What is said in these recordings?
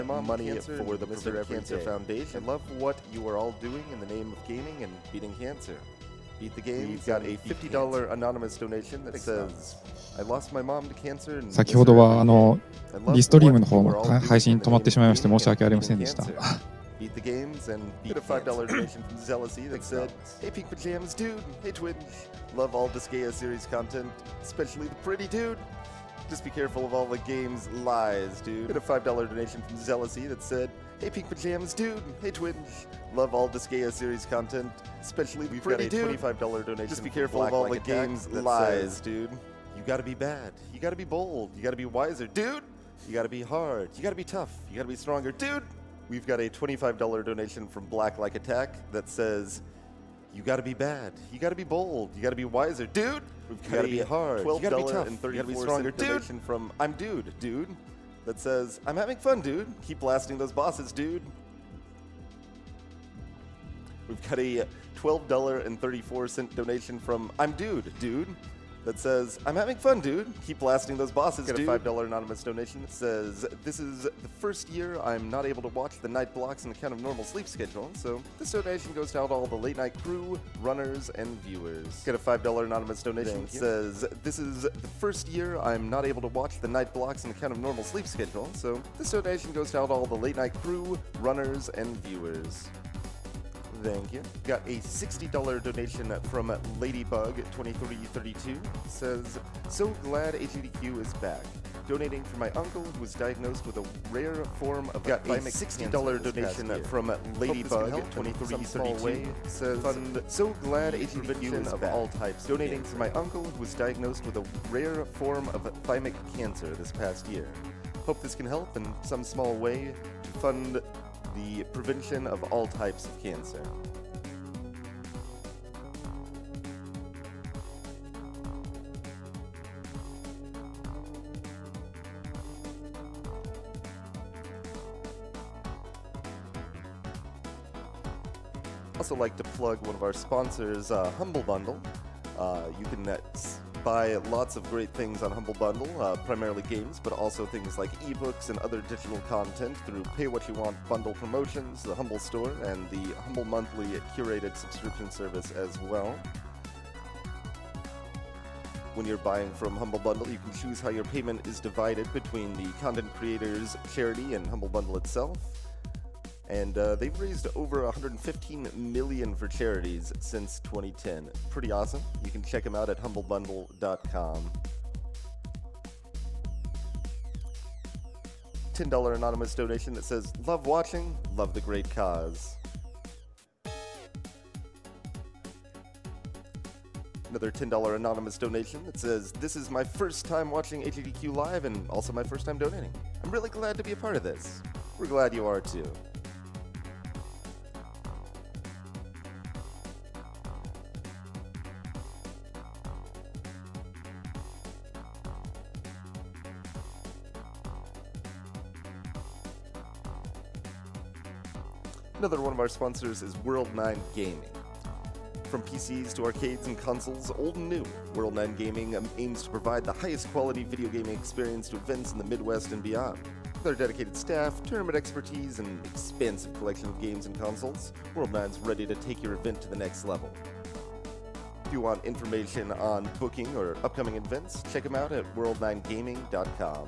money for the Mr. Cancer Foundation. I love what you are all doing in the name of gaming and beating cancer. Beat the game. We've got a $50 anonymous donation that says, I lost my mom to cancer and 先ほどはリストリームの方の配信止まってしまいまして申し訳ありませんでした。Beat the games and get a $5 donation from Zealousy that said, Hey Pink Pajamas dude, hey Twitch, love all Disgaea series content, especially the pretty dude. Just be careful of all the game's lies, dude. Get a $5 donation from Zealousy that said, Hey Pink Pajamas dude, hey Twitch, love all Disgaea series content, especially the pretty dude. We've got a $25 donation. Just be careful of all the game's lies, dude. You gotta be bad, you gotta be bold, you gotta be wiser, dude. You gotta be hard, you gotta be tough, you gotta be stronger, dude. We've got a $25 donation from Black Like Attack that says, you gotta be bad, you gotta be bold, you gotta be wiser, dude. We've got to be hard, you gotta be tough, you gotta be stronger, donation from I'm Dude, that says, I'm having fun, dude. Keep blasting those bosses, dude. We've got a $12.34 donation from I'm Dude, that says, I'm having fun, dude. Keep blasting those bosses, dude. Got a $5 anonymous donation that says, this is the first year I'm not able to watch the night blocks on account of normal sleep schedule, so this donation goes to all the late night crew, runners, and viewers. Got a $5 anonymous donation that says, this is the first year I'm not able to watch the night blocks on account of normal sleep schedule, so this donation goes to all the late night crew, runners, and viewers. Thank you. Got a $60 donation from Ladybug2332. Says, so glad AGDQ is back. Donating for my uncle who was diagnosed with a rare form of got a $60 donation from Ladybug2332. Says, fund so glad AGDQ is back. All types. Donating for my uncle who was diagnosed with a rare form of thymic cancer this past year. Hope this can help in some small way to fund the prevention of all types of cancer. Also like to plug one of our sponsors, Humble Bundle. You can buy lots of great things on Humble Bundle, primarily games, but also things like ebooks and other digital content through Pay What You Want bundle promotions, the Humble Store, and the Humble Monthly curated subscription service as well. When you're buying from Humble Bundle, you can choose how your payment is divided between the content creators, charity, and Humble Bundle itself. And they've raised over $115 million for charities since 2010. Pretty awesome. You can check them out at humblebundle.com. $10 anonymous donation that says, love watching, love the great cause. Another $10 anonymous donation that says, this is my first time watching AGDQ live and also my first time donating. I'm really glad to be a part of this. We're glad you are too. Another one of our sponsors is World9 Gaming. From PCs to arcades and consoles, old and new, World9 Gaming aims to provide the highest quality video gaming experience to events in the Midwest and beyond. With our dedicated staff, tournament expertise, and expansive collection of games and consoles, World9's ready to take your event to the next level. If you want information on booking or upcoming events, check them out at world9gaming.com.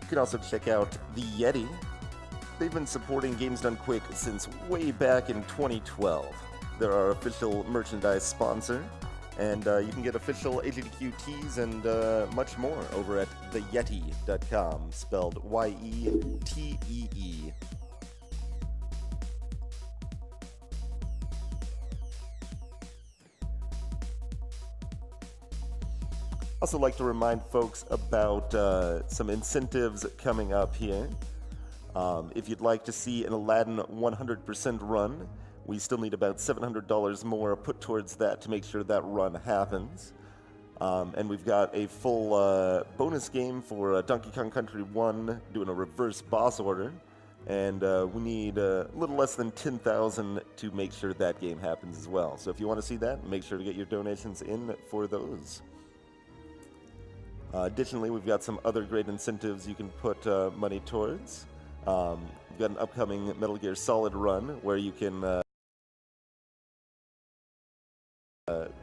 You can also check out The Yeti. They've been supporting Games Done Quick since way back in 2012. They're our official merchandise sponsor, and you can get official AGDQ tees and much more over at theyeti.com, spelled Y-E-T-E-E. Also like to remind folks about some incentives coming up here. If you'd like to see an Aladdin 100% run, we still need about $700 more put towards that to make sure that run happens. And we've got a full bonus game for Donkey Kong Country 1 doing a reverse boss order. And we need a little less than 10,000 to make sure that game happens as well. So if you want to see that, make sure to get your donations in for those. Additionally, we've got some other great incentives you can put money towards. We've got an upcoming Metal Gear Solid run where you can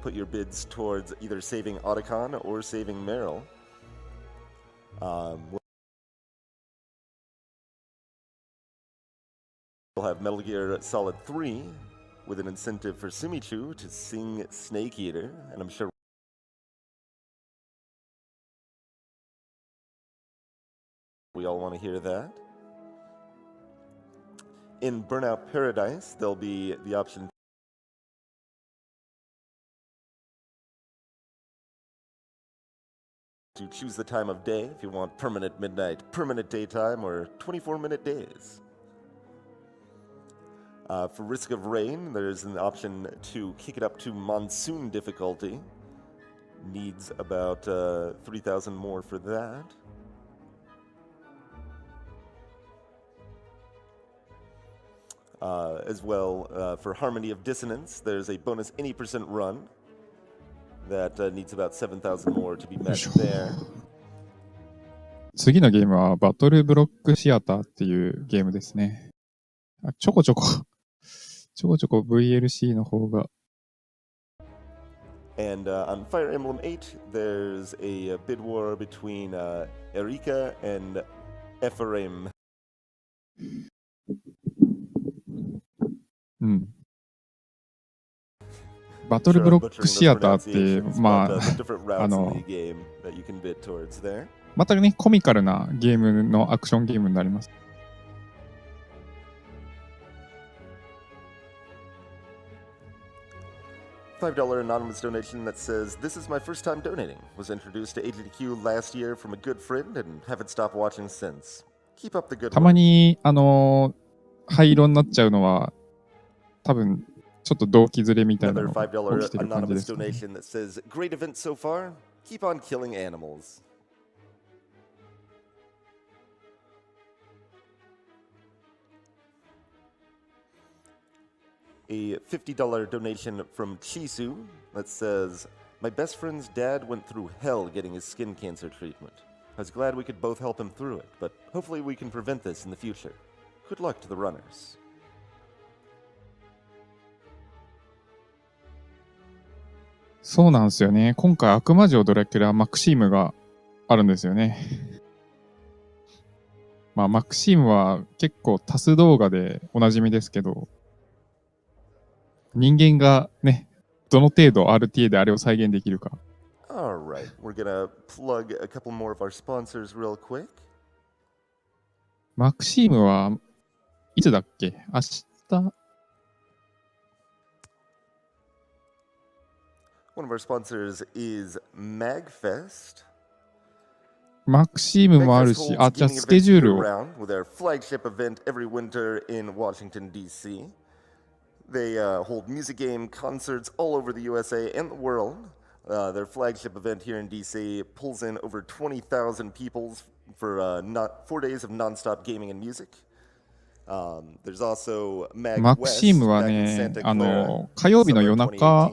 put your bids towards either saving Otacon or saving Meryl. We'll have Metal Gear Solid 3 with an incentive for Sumichu to sing Snake Eater, and I'm sure we all want to hear that. In Burnout Paradise, there'll be the option to choose the time of day if you want permanent midnight, permanent daytime, or 24-minute days. For Risk of Rain, there's an option to kick it up to monsoon difficulty. Needs about 3,000 more for that. As well, for Harmony of Dissonance, there's a bonus any % run that needs about 7,000 more to be met there. 次のゲームはバトルブロックシアターっていうゲームですね。ちょこちょこ VLC の方が。And on Fire Emblem 8, there's a bid war between Erika and Ephraim. うん。バトルブロックシアターって、またね、コミカルなゲームのアクションゲームになります。$5 anonymous donation that says, "This is my first time donating. Was introduced to AGDQ last year from a good friend and haven't stopped watching since. Keep up the good work." たまに、灰色になっちゃうのは、多分、ちょっと動機ずれみたいなのが起きてる感じですね。Another $5 anonymous donation that says, "Great event so far. Keep on killing animals." A $50 donation from Chisu that says, "My best friend's dad went through hell getting his skin cancer treatment. I was glad we could both help him through it, but hopefully we can prevent this in the future. Good luck to the runners." そうなんですよね。今回悪魔城ドラキュラマクシームがあるんですよね。まあマクシームは結構多数動画でおなじみですけど、人間がね、どの程度 RTA であれを再現できるか。Alright, we're gonna plug a couple more of our sponsors real quick. マクシームはいつだっけ？明日。One of our sponsors is MagFest. マクシームもあるし、じゃあスケジュールを。With our flagship event every winter in Washington, D.C. They hold music game concerts all over the USA and the world. Their flagship event here in D.C. pulls in over 20,000 people for 4 days of nonstop gaming and music. There's also MagWest マクシームはね、火曜日の夜中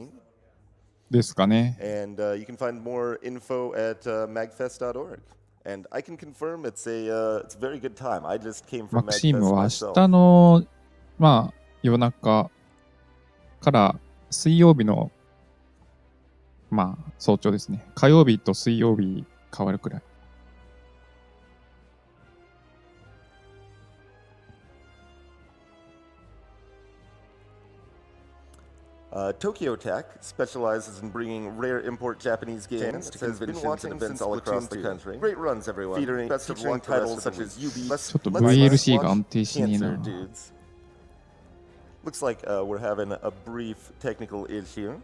ですかね。And you can find more info at magfest.org. And I can confirm it's a very good time. I just came from マクシーム MagFest は myself. 明日の夜中から水曜日の早朝ですね。火曜日と水曜日変わるくらい。Tokyo Tech specializes in bringing rare import Japanese games to conventions and events all across the country. Great runs, everyone. Featuring titles such as Yubi. ちょっと VLC が安定しねえな。Looks like we're having a brief technical issue.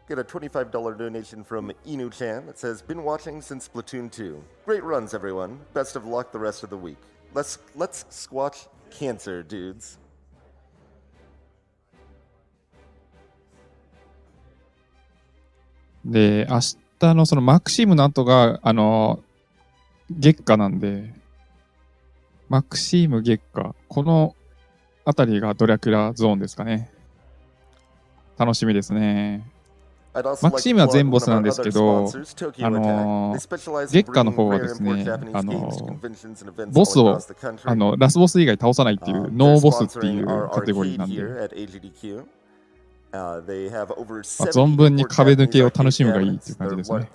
Get a $25 donation from Inu-chan that says, been watching since Splatoon 2. Great runs, everyone. Best of luck the rest of the week. Let's squash cancer, dudes. で、明日のそのマクシムの後が、月下なんで、マクシーム月下、このあたりがドラキュラゾーンですかね。楽しみですね。マクシームは全ボスなんですけど、月下の方はですね、ボスを、ラスボス以外倒さないっていう、ノーボスっていうカテゴリーなんで、存分に壁抜けを楽しむがいいっていう感じですね。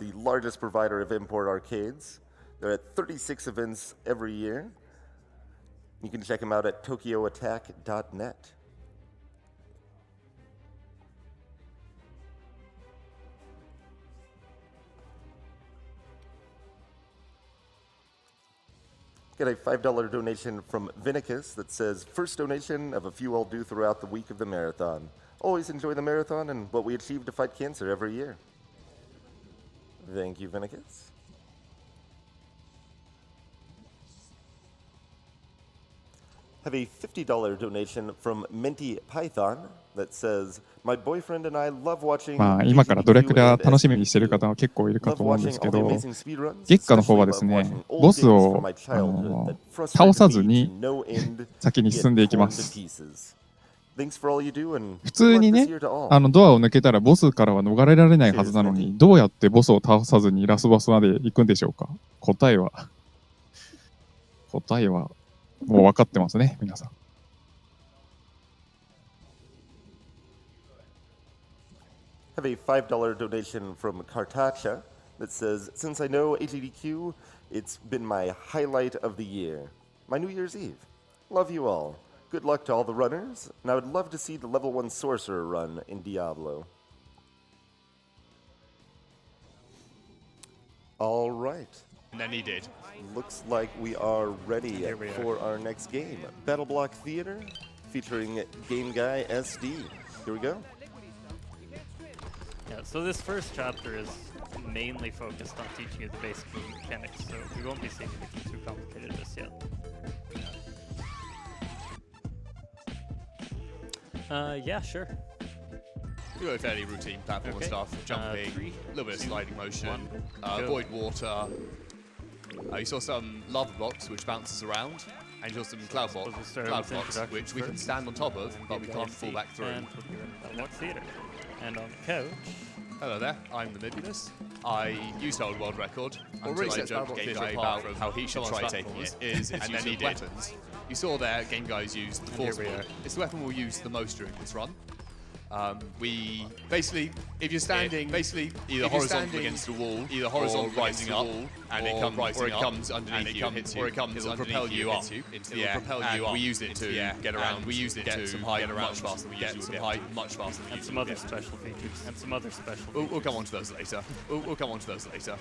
You can check them out at tokyoattack.net. Get a $5 donation from Vinicus that says, first donation of a few I'll do throughout the week of the marathon. Always enjoy the marathon and what we achieve to fight cancer every year. Thank you, Vinicus. Have a $50 donation from Minty Python that says, my boyfriend and I love watching まあ今からドラキュラ楽しみにしてる方は結構いるかと思うんですけど、月下の方はですね、ボスを倒さずに先に進んでいきます。普通にね、ドアを抜けたらボスからは逃れられないはずなのに、どうやってボスを倒さずにラスボスまで行くんでしょうか。答えはもう分かってますね、皆さん。Have a $5 donation from Cartacha that says, since I know AGDQ, it's been my highlight of the year. My New Year's Eve. Love you all. Good luck to all the runners, and I would love to see the level 1 sorcerer run in Diablo. All right. And then he did. Looks like we are ready for our next game. BattleBlock Theater featuring Game Guy SD. Here we go. Yeah, so this first chapter is mainly focused on teaching you the basic mechanics, so we won't be seeing anything too complicated just yet. Yeah, sure. We got a fairly routine platform and stuff, jumping, a little bit of sliding motion, avoid water. You saw some lava blocks which bounces around, and you saw some cloud blocks which we can stand on top of, but we can't fall back through. And BattleBlock Theater. And on the couch. Hello there, I'm the Nebulous. I used to hold world record until I joked Game Guy about how he should try taking it, and then he did. Weapons. You saw there, Game Guys used the Force Ball. It's the weapon we'll use the most during this run. We basically, if you're standing, either horizontal against the wall, either horizontal rising up, and it comes underneath you, or it comes underneath propel you up into the air. We use it to get around. We use it to get some height much faster than we usually get. And some other special features. We'll come on to those later. We'll come on to those later.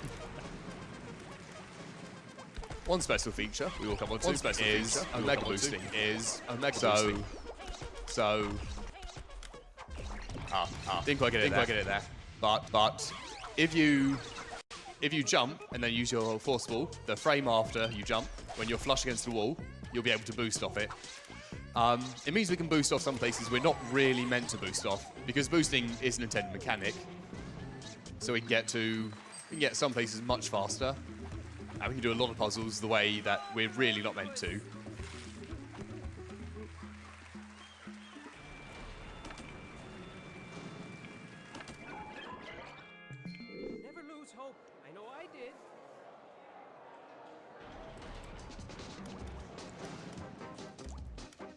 One special feature we will come on to is Omega boosting. Didn't quite get it there. But if you jump and then use your force ball, the frame after you jump, when you're flush against the wall, you'll be able to boost off it. It means we can boost off some places we're not really meant to boost off, because boosting is an intended mechanic. So we can get some places much faster, and we can do a lot of puzzles the way that we're really not meant to.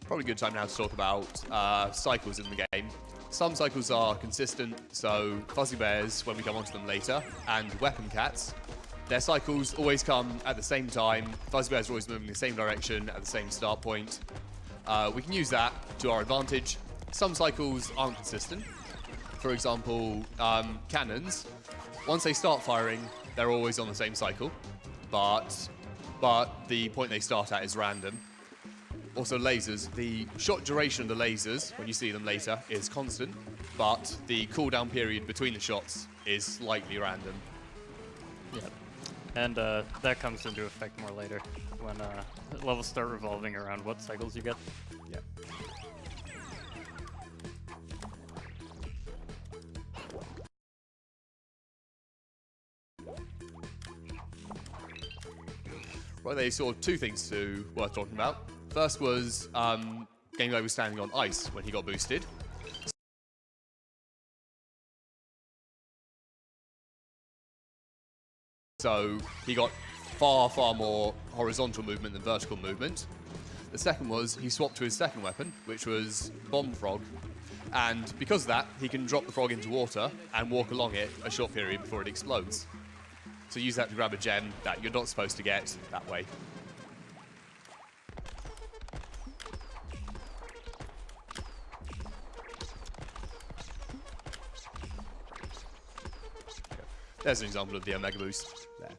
Probably a good time now to talk about cycles in the game. Some cycles are consistent, so Fuzzy Bears, when we come onto them later, and Weapon Cats, their cycles always come at the same time. Fuzzy Bears are always moving in the same direction at the same start point. We can use that to our advantage. Some cycles aren't consistent. For example, cannons, once they start firing, they're always on the same cycle, but the point they start at is random. Also lasers, the shot duration of the lasers, when you see them later, is constant. but the cooldown period between the shots is slightly random. Yeah. And that comes into effect more later when levels start revolving around what cycles you get. Yeah. Right, they saw two things worth talking about. First was Game Guy was standing on ice when he got boosted. So he got far, far more horizontal movement than vertical movement. The second was he swapped to his second weapon, which was Bomb Frog. And because of that, he can drop the frog into water and walk along it a short period before it explodes. So use that to grab a gem that you're not supposed to get that way. There's an example of the Omega Boost there.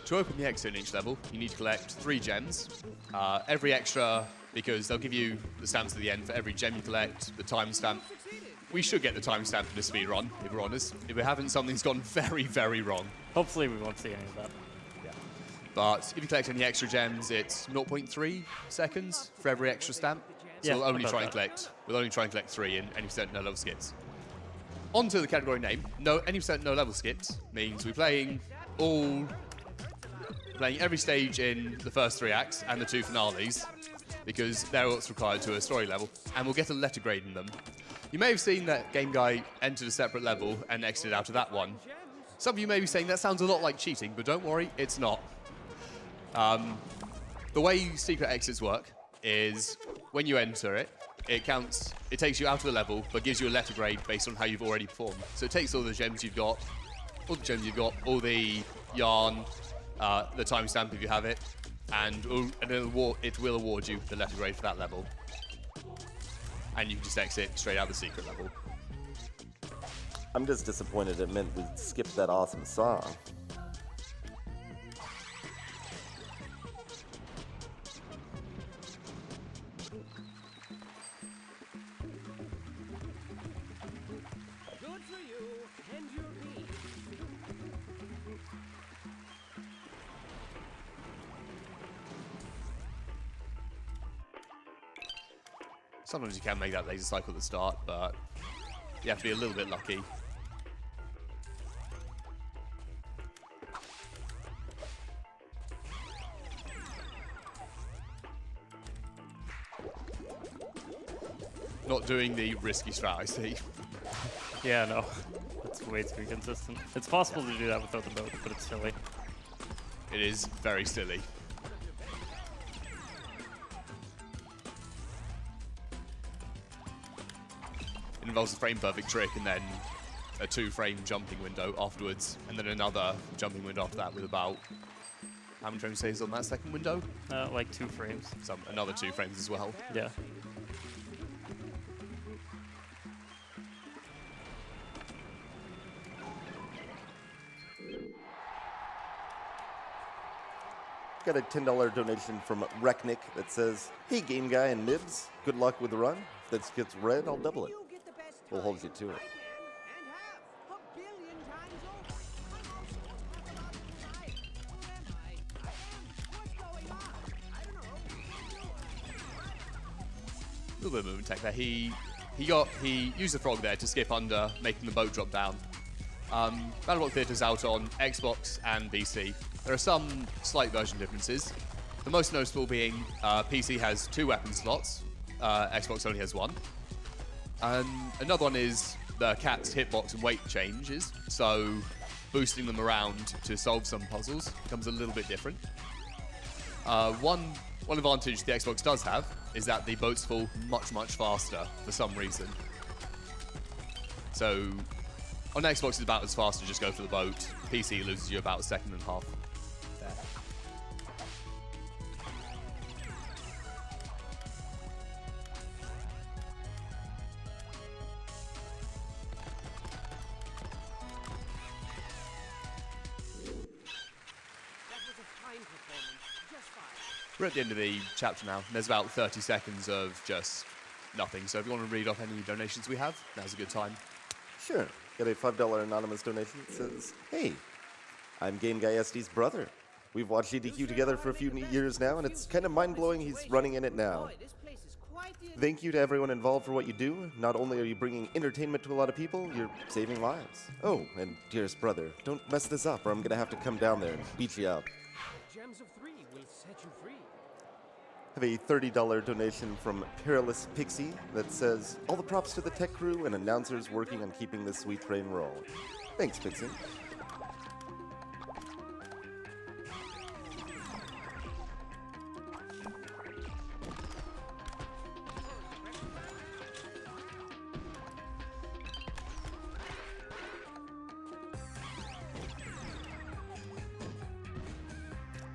To open the exit in each level, you need to collect 3 gems. Every extra, because they'll give you the stamps at the end for every gem you collect, the timestamp. We should get the timestamp for the speed run, if we're honest. If we haven't, something's gone very, very wrong. Hopefully we won't see any of that. Yeah. But if you collect any extra gems, it's 0.3 seconds for every extra stamp. So Yeah, we'll only about try and that. collect 3 in any percent no level skips. On to the category name. Any percent no level skips means we're playing every stage in the first 3 acts and the 2 finales, because they're what's required to a story level, and we'll get a letter grade in them. You may have seen that Game Guy entered a separate level and exited out of that one. Some of you may be saying that sounds a lot like cheating, but don't worry, it's not. The way secret exits work is when you enter it, it takes you out of the level, but gives you a letter grade based on how you've already performed. So it takes all the gems you've got, all the yarn, the timestamp if you have it, and it will award you the letter grade for that level. And you can just exit straight out the secret level. I'm just disappointed it meant we skipped that awesome song. Good for you and your team. Sometimes you can make that laser cycle at the start, but you have to be a little bit lucky. Not doing the risky strat, I see. Yeah, no. That's way too consistent. It's possible to do that without the boat, but it's silly. It is very silly. It involves a frame-perfect trick and then a 2-frame jumping window afterwards, and then another jumping window after that with about... How many frames stays on that second window? Like 2 frames. Another 2 frames as well. Yeah. Got a $10 donation from Recknick that says, "Hey Game Guy and Nibs, good luck with the run. If this gets red, I'll double it. You get the best We'll hold you time to it." I can and have 1 billion times over. I'm also a guy. Who am I? What's going on? I don't know. A little bit of movement tech there. He used the frog there to skip under, making the boat drop down. BattleBlock Theatre's out on Xbox and PC. There are some slight version differences. The most noticeable being PC has 2 weapon slots, Xbox only has 1. Another one is the cat's hitbox and weight changes, so boosting them around to solve some puzzles becomes a little bit different. One advantage the Xbox does have is that the boats fall much, much faster for some reason. So on Xbox it's about as fast to just go for the boat. PC loses you about 1.5 seconds there. We're at the end of the chapter now, and there's about 30 seconds of just nothing. So if you want to read off any donations we have, now's a good time. Sure. Got a $5 anonymous donation that says, "Hey, I'm Game Guy SD's brother. We've watched AGDQ together for a few years now, and it's kind of mind-blowing he's running in it now. Boy, this place is quite the Thank you to everyone involved for what you do. Not only are you bringing entertainment to a lot of people, you're saving lives. Oh, and dearest brother, don't mess this up or I'm gonna have to come down there and beat you up." Gems of 3 will set you free. Have a $30 donation from Perilous Pixie that says, "All the props to the tech crew and announcers working on keeping this sweet train rolling." Thanks, Pixie.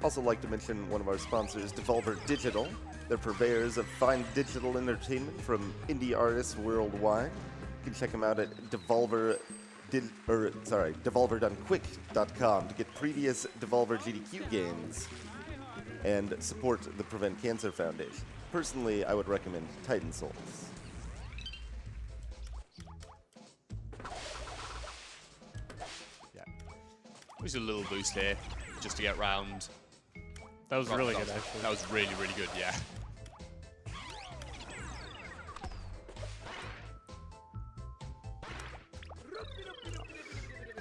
Also like to mention one of our sponsors, Devolver Digital. They're purveyors of fine digital entertainment from indie artists worldwide. You can check them out at devolverdonequick.com to get previous Devolver GDQ games and support the Prevent Cancer Foundation. Personally, I would recommend Titan Souls. Yeah. Just a little boost here, just to get round. That was really good, actually. That was really, really good, yeah.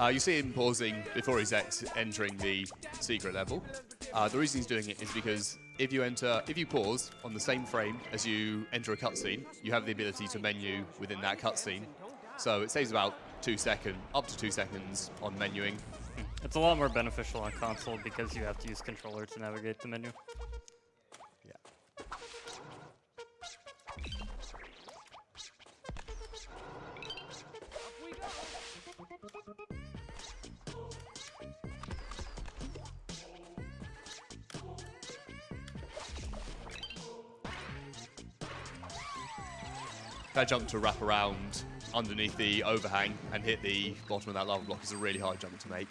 You see him pausing before he's entering the secret level. The reason he's doing it is because if you pause on the same frame as you enter a cutscene, you have the ability to menu within that cutscene. So it saves about up to 2 seconds on menuing. It's a lot more beneficial on console because you have to use controller to navigate the menu. Yeah. That jump to wrap around underneath the overhang and hit the bottom of that lava block is a really hard jump to make.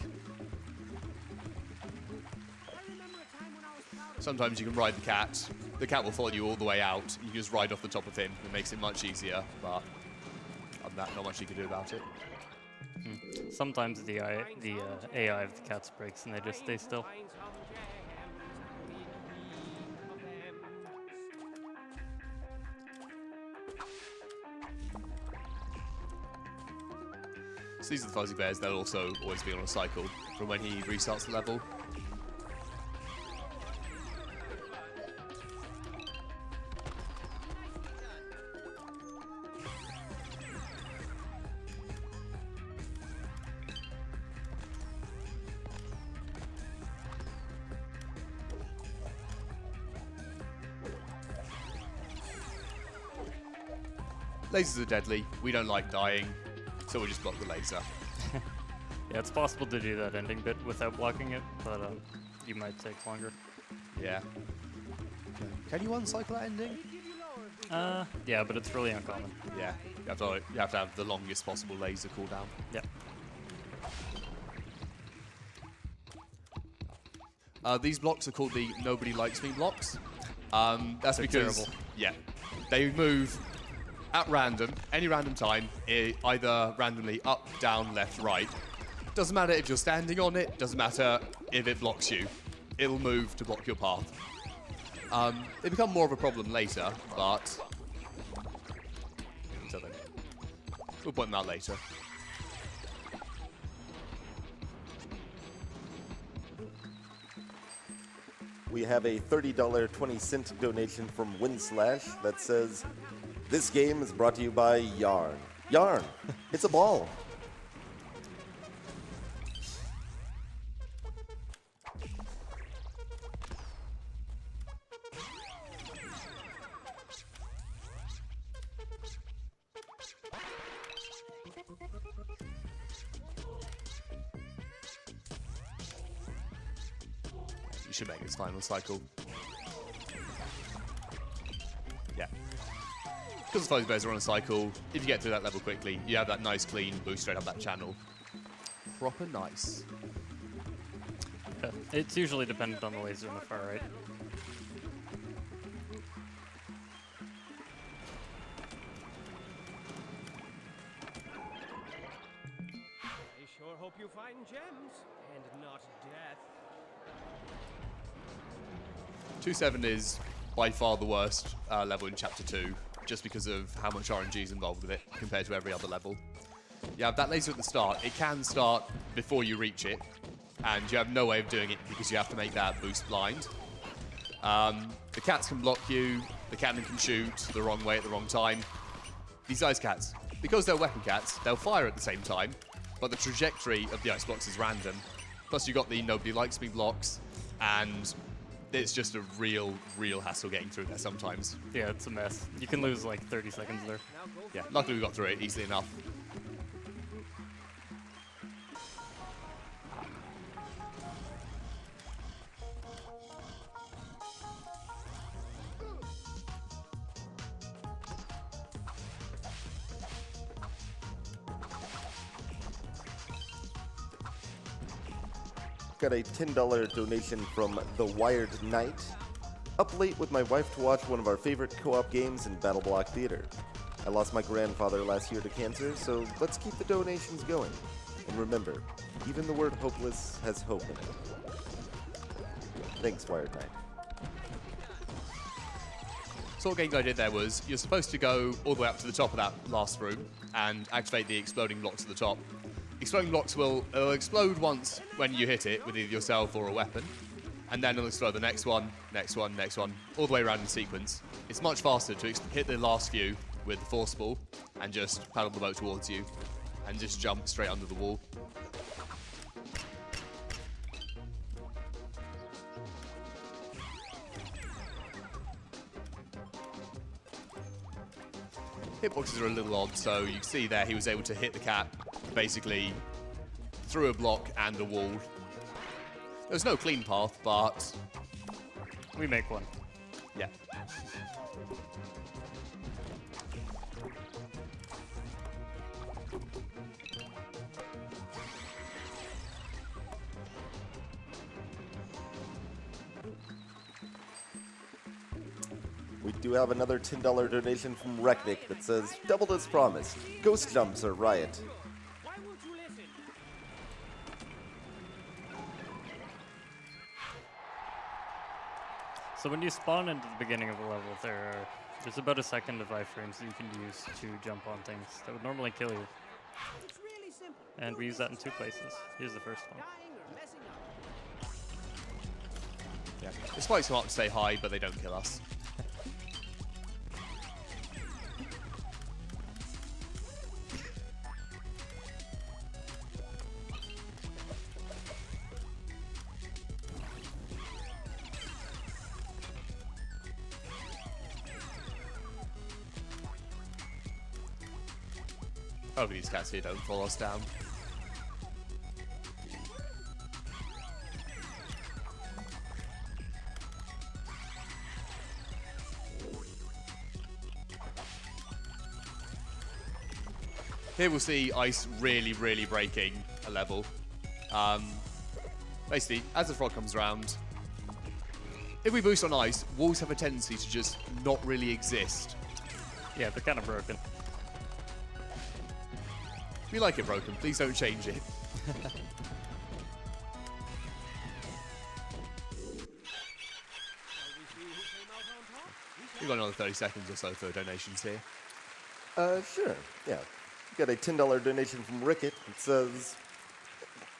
Sometimes you can ride the cat. The cat will follow you all the way out. You can just ride off the top of him. It makes it much easier, but other than that, not much you can do about it. Sometimes the AI of the cats breaks and they just stay still. So these are the fuzzy bears. They'll also always be on a cycle from when he restarts the level. Lasers are deadly. We don't like dying, so we'll just block the laser. Yeah, it's possible to do that ending bit without blocking it, but you might take longer. Yeah. Can you uncycle that ending? Yeah, but it's really uncommon. Yeah. You have to have the longest possible laser cooldown. Yeah. These blocks are called the Nobody Likes Me blocks. That's They're because terrible. yeah, they move at random, any random time, either randomly up, down, left, right. Doesn't matter if you're standing on it, doesn't matter if it blocks you. It'll move to block your path. They become more of a problem later, but until then, we'll point them out later. We have a $30 20-cent donation from Winslash that says, "This game is brought to you by Yarn." Yarn! It's a ball! You should make this final cycle. Yeah. Because the fuzzy bears are on a cycle, if you get through that level quickly, you have that nice clean boost straight up that channel. Proper nice. Yeah, it's usually dependent on the laser on the far right. hope you find gems and not death. 2-7 is by far the worst level in Chapter 2, just because of how much RNG is involved with it compared to every other level. You have that laser at the start. It can start before you reach it, and you have no way of doing it because you have to make that boost blind. The cats can block you, the cannon can shoot the wrong way at the wrong time. These ice cats, because they're weapon cats, they'll fire at the same time, but the trajectory of the ice blocks is random. Plus you've got the nobody likes me blocks, and it's just a real hassle getting through there sometimes. Yeah, it's a mess. You can lose like 30 seconds there. Now go Yeah, luckily we got through it easily enough. Got a $10 donation from The Wired Knight. Up late with my wife to watch one of our favorite co-op games in BattleBlock Theater. I lost my grandfather last year to cancer, so let's keep the donations going. And remember, even the word hopeless has hope in it. Thanks, Wired Knight. So what game I did there was, you're supposed to go all the way up to the top of that last room and activate the exploding blocks at the top. Exploding blocks will explode once when you hit it with either yourself or a weapon, and then it'll explode the next one, next one, next one, all the way around in sequence. It's much faster to hit the last few with the force ball and just paddle the boat towards you and just jump straight under the wall. Hitboxes are a little odd, so you can see there he was able to hit the cat basically through a block and a wall. There's no clean path, but We make one. yeah. We do have another $10 donation from Reknik that says, doubled as promised. Ghost jumps are riot. Why won't you listen? So when you spawn into the beginning of a level, there's about a second of iframes that you can use to jump on things that would normally kill you. It's really simple. And we use that in two places. Here's the first one. Dying or messing up. Yeah. It's quite smart to say hi, but they don't kill us. Hopefully these cats here don't follow us down. Here we'll see ice really breaking a level. Basically, as the frog comes around, if we boost on ice, walls have a tendency to just not really exist. Yeah, they're kind of broken. If you like it broken, please don't change it. We've got another 30 seconds or so for donations here. Sure, yeah. Got a $10 donation from Rickett. It says,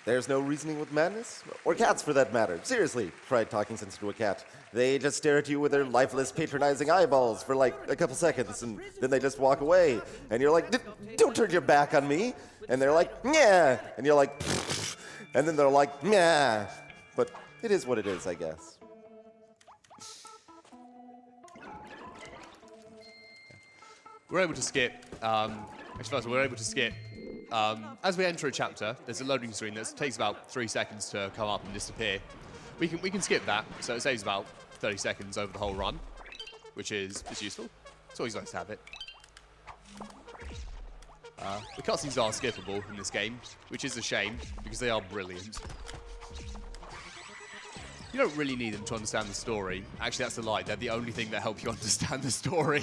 there's no reasoning with madness, or cats for that matter. Seriously, try talking sense to a cat. They just stare at you with their lifeless, patronizing eyeballs for like a couple seconds, and then they just walk away. And you're like, don't turn your back on me. And they're like, yeah. And you're like, pfft. And then they're like, yeah. But it is what it is, I guess. We're able to skip, actually first we're able to skip, as we enter a chapter, there's a loading screen that takes about 3 seconds to come up and disappear. We can skip that, so it saves about 30 seconds over the whole run, which is useful. It's always nice to have it. The cutscenes are skippable in this game, which is a shame, because they are brilliant. You don't really need them to understand the story. Actually, that's a lie. They're the only thing that help you understand the story.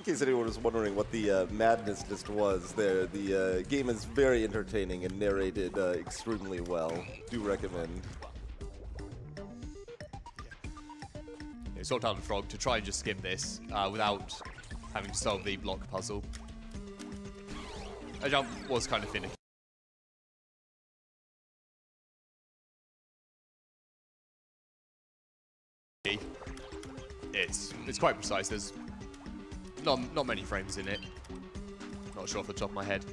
In case anyone was wondering what the madness just was there, the game is very entertaining and narrated extremely well. Do recommend. Sort out the frog to try and just skip this without having to solve the block puzzle. That jump was kind of finicky. It's quite precise. There's not many frames in it. Not sure off the top of my head.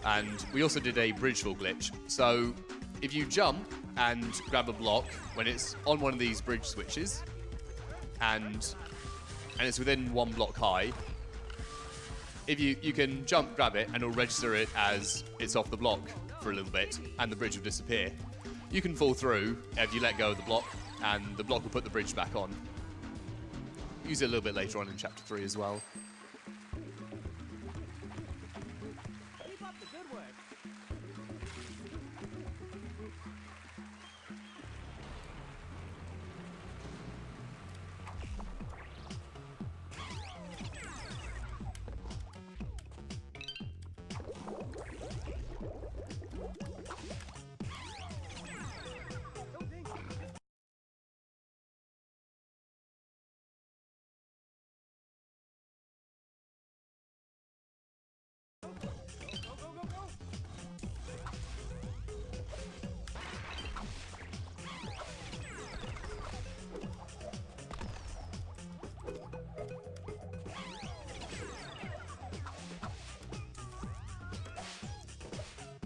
And we also did a bridge fall glitch. So if you jump and grab a block when it's on one of these bridge switches, and it's within 1 block high, if you can jump, grab it, and it'll register it as it's off the block for a little bit, and the bridge will disappear. You can fall through if you let go of the block, and the block will put the bridge back on. Use it a little bit later on in Chapter 3 as well. Keep up the good work.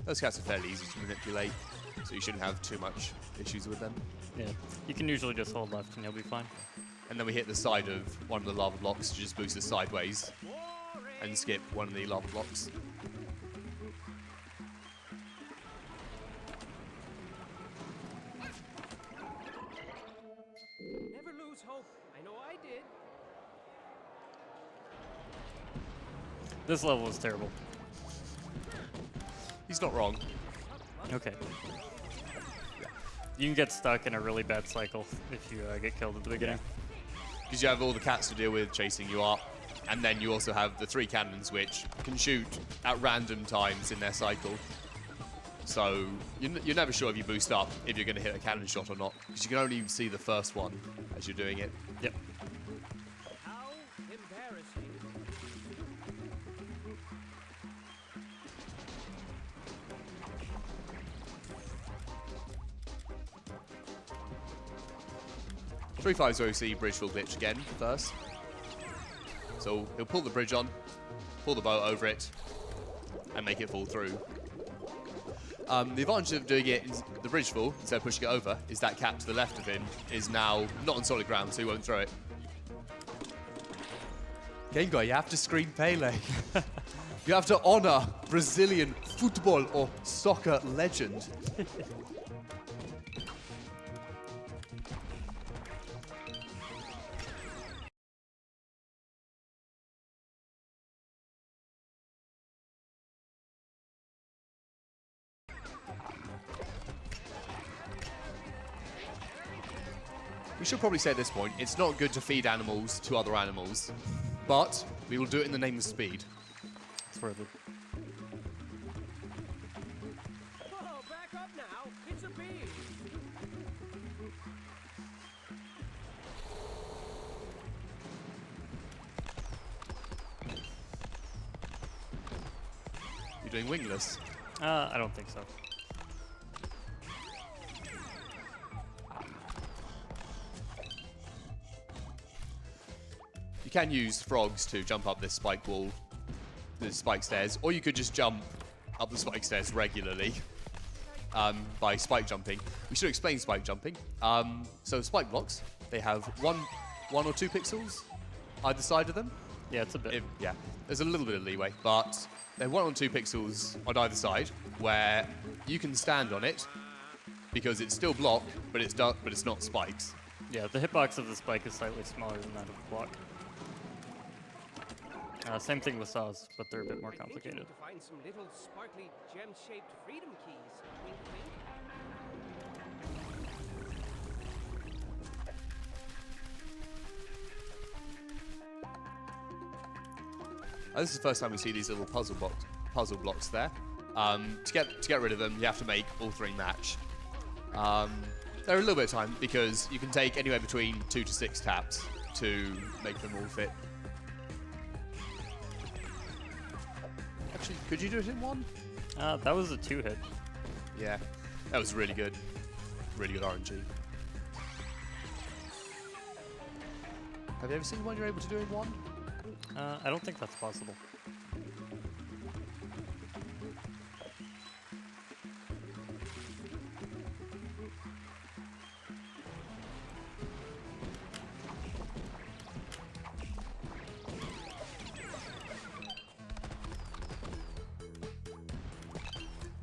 Those cats are fairly easy to manipulate, so you shouldn't have too much issues with them. Yeah, you can usually just hold left and you'll be fine. And then we hit the side of one of the lava blocks to just boost us sideways and skip one of the lava blocks. Never lose hope. I know I did. This level is terrible. He's not wrong. Okay. You can get stuck in a really bad cycle if you get killed at the beginning. Because you have all the cats to deal with chasing you up, and then you also have the 3 cannons which can shoot at random times in their cycle. So you're never sure if you boost up if you're going to hit a cannon shot or not, because you can only see the first one as you're doing it. Yep. How embarrassing. Three fives where we see bridge full glitch again first. So he'll pull the bridge on, pull the boat over it, and make it fall through. The advantage of doing it in the bridge fall, instead of pushing it over, is that cat to the left of him is now not on solid ground, so he won't throw it. Game guy, you have to scream Pele. You have to honor Brazilian football or soccer legend. We should probably say at this point, it's not good to feed animals to other animals, but we will do it in the name of speed. It's worth it. Oh, back up now. It's a bee. You're doing wingless. I don't think so. You can use frogs to jump up this spike wall, the spike stairs, or you could just jump up the spike stairs regularly by spike jumping. We should explain spike jumping. So spike blocks, they have one or two pixels either side of them. Yeah, it's a bit. Yeah, there's a little bit of leeway, but they're 1 or 2 pixels on either side where you can stand on it because it's still block, but it's not spikes. Yeah, the hitbox of the spike is slightly smaller than that of the block. Same thing with saws, but they're a bit more complicated. To find some little sparkly gem-shaped freedom keys. Wink, wink. This is the first time we see these little puzzle blocks there. To get rid of them, you have to make all 3 match. They're a little bit of time because you can take anywhere between 2 to 6 taps to make them all fit. Actually, could you do it in 1? That was a 2-hit. Yeah, that was really good. Really good RNG. Have you ever seen one you're able to do in 1? I don't think that's possible.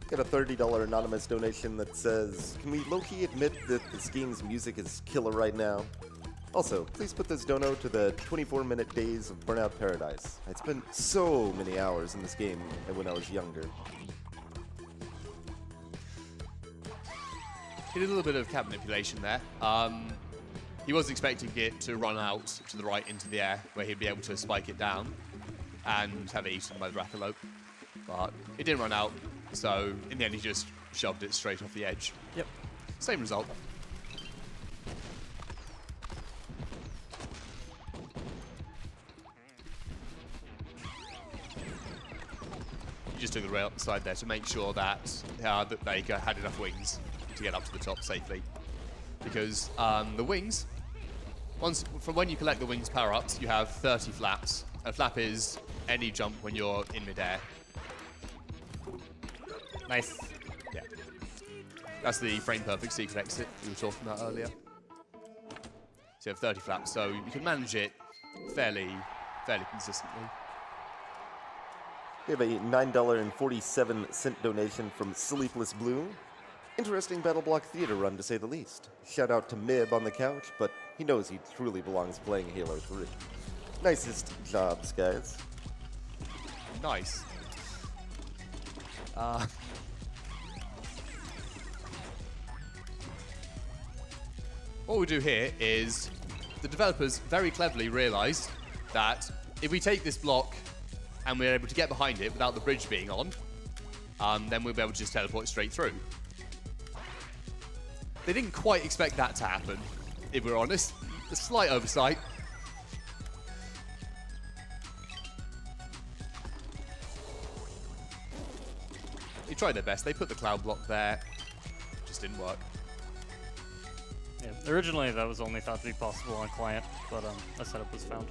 Got a $30 anonymous donation that says, can we low-key admit that this game's music is killer right now? Also, please put this dono to the 24-minute days of Burnout Paradise. I spent so many hours in this game when I was younger. He did a little bit of cap manipulation there. He was expecting it to run out to the right into the air, where he'd be able to spike it down and have it eaten by the Rackalope. But it didn't run out, so in the end he just shoved it straight off the edge. Yep. Same result. Just took the rail up the side there to make sure that that they had enough wings to get up to the top safely. Because the wings, from when you collect the wings power-ups, you have 30 flaps. A flap is any jump when you're in midair. Nice. Yeah. That's the frame-perfect secret exit we were talking about earlier. So you have 30 flaps, so you can manage it fairly consistently. We have a $9.47 donation from Sleepless Blue. Interesting BattleBlock theater run, to say the least. Shout out to Mib on the couch, but he knows he truly belongs playing Halo 3. Nicest jobs, guys. Nice. What we do here is the developers very cleverly realized that if we take this block and we're able to get behind it without the bridge being on, then we'll be able to just teleport straight through. They didn't quite expect that to happen, if we're honest. A slight oversight. They tried their best. They put the cloud block there. Just didn't work. Yeah. Originally, that was only thought to be possible on client, but a setup was found.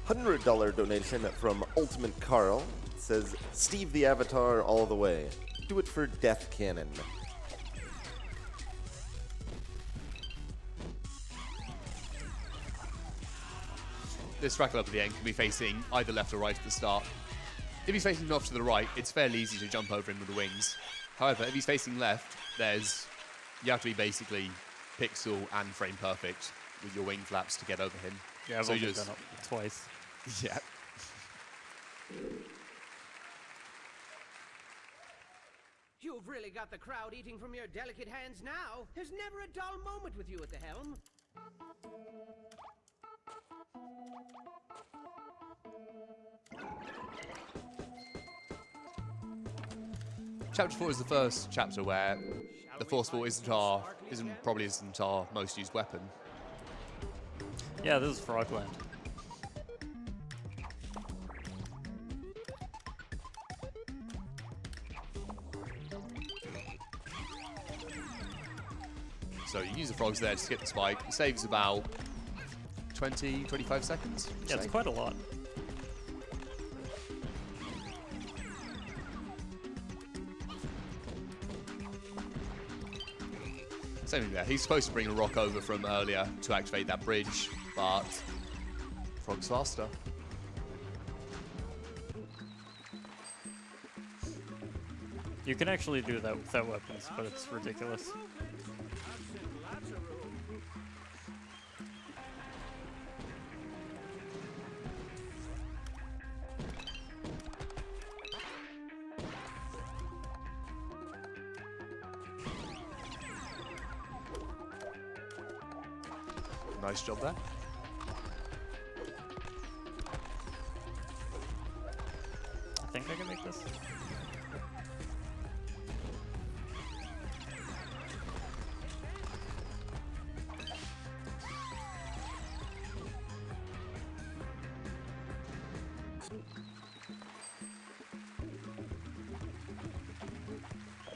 $100 donation from Ultimate Carl. It says, Steve the Avatar all the way. Do it for Death Cannon. This Rackalope at the end can be facing either left or right at the start. If he's facing off to the right, it's fairly easy to jump over him with the wings. However, if he's facing left, you have to be basically pixel and frame perfect with your wing flaps to get over him. Yeah, I've So only you just- done it twice. Yeah. You've really got the crowd eating from your delicate hands now. There's never a dull moment with you at the helm. Chapter 4 is the first chapter where the Forceful isn't our most used weapon. Yeah, this is Frogland. So you can use the frogs there to get the spike. It saves about 20, 25 seconds. Yeah, it's quite a lot. Same thing there. He's supposed to bring a rock over from earlier to activate that bridge, but frog's faster. You can actually do that without weapons, but it's ridiculous. Nice job there. I think I can make this.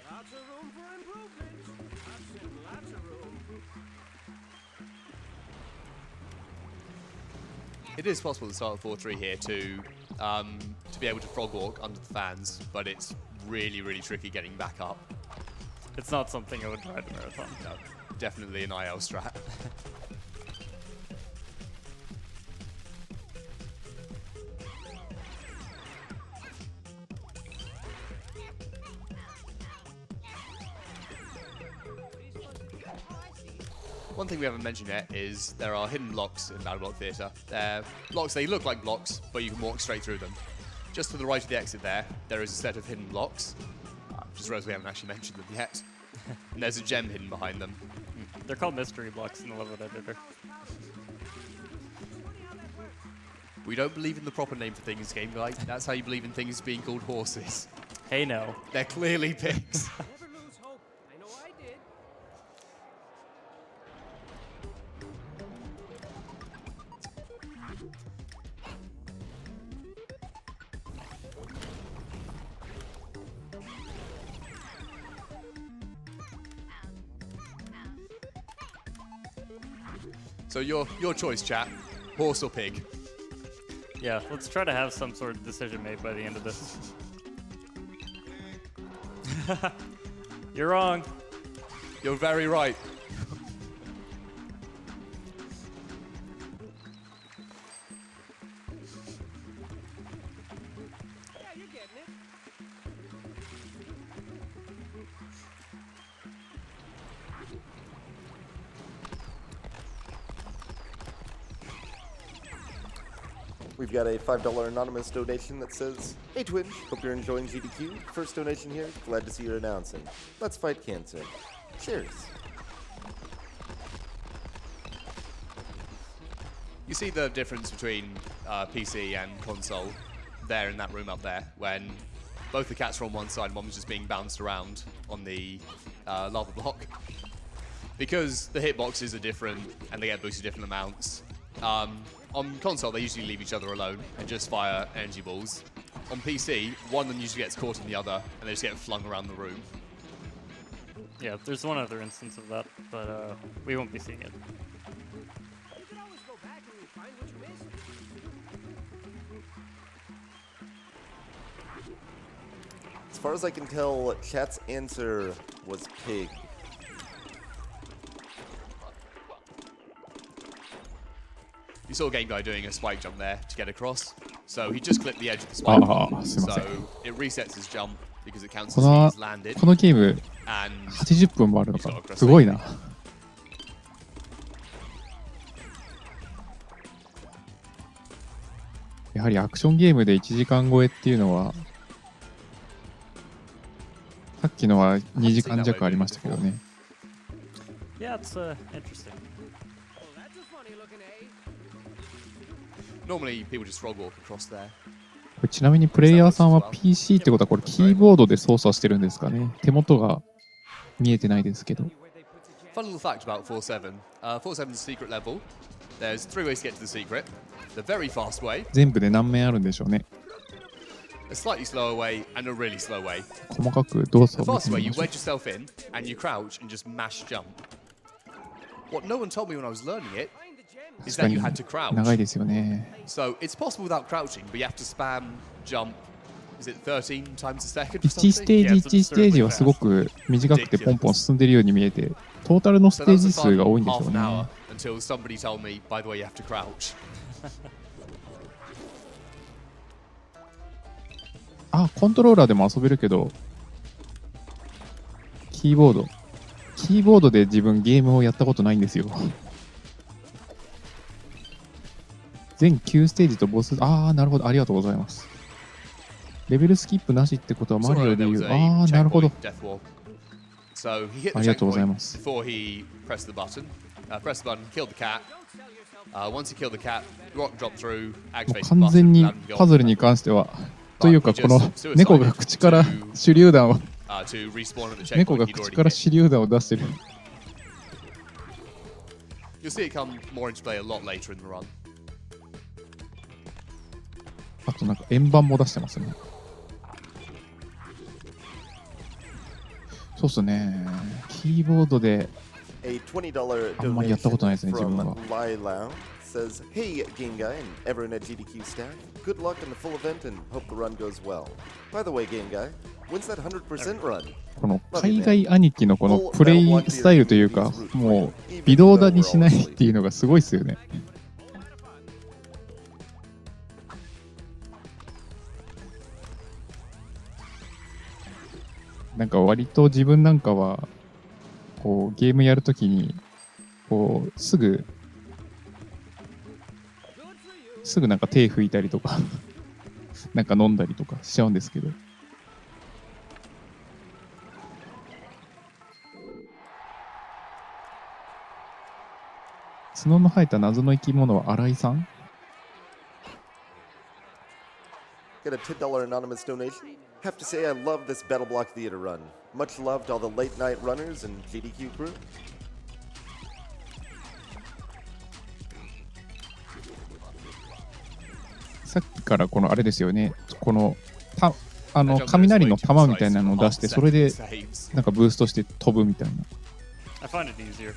Lots of room for improvement. Lots and lots of room. It is possible to start with 4-3 here to be able to frog walk under the fans, but it's really, really tricky getting back up. It's not something I would try to marathon. No, definitely an IL strat. One thing we haven't mentioned yet is there are hidden blocks in BattleBlock Theatre. They're blocks, they look like blocks, but you can walk straight through them. Just to the right of the exit there is a set of hidden blocks. Just realized we haven't actually mentioned them yet. And there's a gem hidden behind them. They're called mystery blocks in the level editor. We don't believe in the proper name for things, Game Guy. That's how you believe in things being called horses. Hey, no. They're clearly pigs. Never lose hope. I know I did. So your choice, chat. Horse or pig? Yeah, let's try to have some sort of decision made by the end of this. You're wrong. You're very right. Yeah, you're getting it. We've got a $5 anonymous donation that says, "Hey Twitch, hope you're enjoying GDQ. First donation here, glad to see you're announcing. Let's fight cancer. Cheers." You see the difference between PC and console there in that room up there when both the cats are on one side and one was just being bounced around on the lava block. Because the hitboxes are different and they get boosted different amounts. On console, they usually leave each other alone and just fire energy balls. On PC, one of them usually gets caught in the other and they just get flung around the room. Yeah, there's one other instance of that, but we won't be seeing it. You can always go back and find what you missed. As far as I can tell, chat's answer was pig. You saw Game Guy doing a spike jump there to get across. So he just clipped the edge of the spike. So it resets his jump because it counts as he's landed. このゲーム And 80分もあるのか。すごいな。やはりアクションゲームで1時間超えっていうのは、さっきのは2時間弱ありましたけどね。Yeah, it's interesting. Well, that's a funny looking A. normally people just frog walk across there. これちなみにプレイヤーさんは PC ってことはこれキーボードで操作してるんですかね。手元が見えてないですけど。Fun little fact about 4-7. 4-7's secret level. There's 3 ways to get to the secret. The very fast way, 全部で何面あるんでしょうね。a slightly slower way, and a really slow way. 細かく動 The 作を見 fast て way, み you ましょう。 wedge yourself in, and you crouch and just mash jump. What no one told me when I was learning it is 確か that you に had to crouch. 長いですよね。 So it's possible without crouching, but you have to spam jump. Is it 13 times a second or 1ス something? テージ1ステージはすごく短くてポンポン進んでるように見えて、トータルのス So テー that was ジ a 数が fun 多いんでしょ half う an ね。 hour until somebody told me, by the way, you have to crouch. あ、コントローラーでも遊べるけど、キーボードで自分ゲームをやったことないんですよ。全9ステージとボス、なるほど、ありがとうございます。レベルスキップなしってことはマリオでいう、なるほど。 So he hit あ the りがとうござい checkpoint ます。 before he pressed the button, press the button, kill the cat. Once you kill the cat, rock drop through, activate the 完 button, 全に allow them to go パ on ズ to ル the に level. 関しては、というかこの猫が口から手榴弾を To respawn at the 猫 checkpoint が he'd 口 already から hit. 手榴弾を出してる。 You'll see it come more into play a lot later in the run. あとなんか円盤も出してますね。そうっすね。キーボードで A $20 まりやったことないですね、 donation 自分は。 from Lailau says, "Hey, game guy and everyone at GDQ staff, good luck in the full event and hope the run goes well. By the way, game guy, when's that 100% run?" この海外兄貴のこのプレイスタイルというか、もう微動だにしないっていうのがすごいですよね。なんか割と自分なんかはこうゲームやるときにこうすぐなんか手拭いたりとかなんか飲んだりとかしちゃうんですけど。角の生えた謎の生き物は新井さん？ Get a $10 anonymous donation. Have to say I love this BattleBlock theater run. Much love to all the late night runners and GDQ crew. さっきからこのあれですよね。この雷の玉みたいなのを出して、それでなんかブーストして飛ぶみたいな。I find it easier.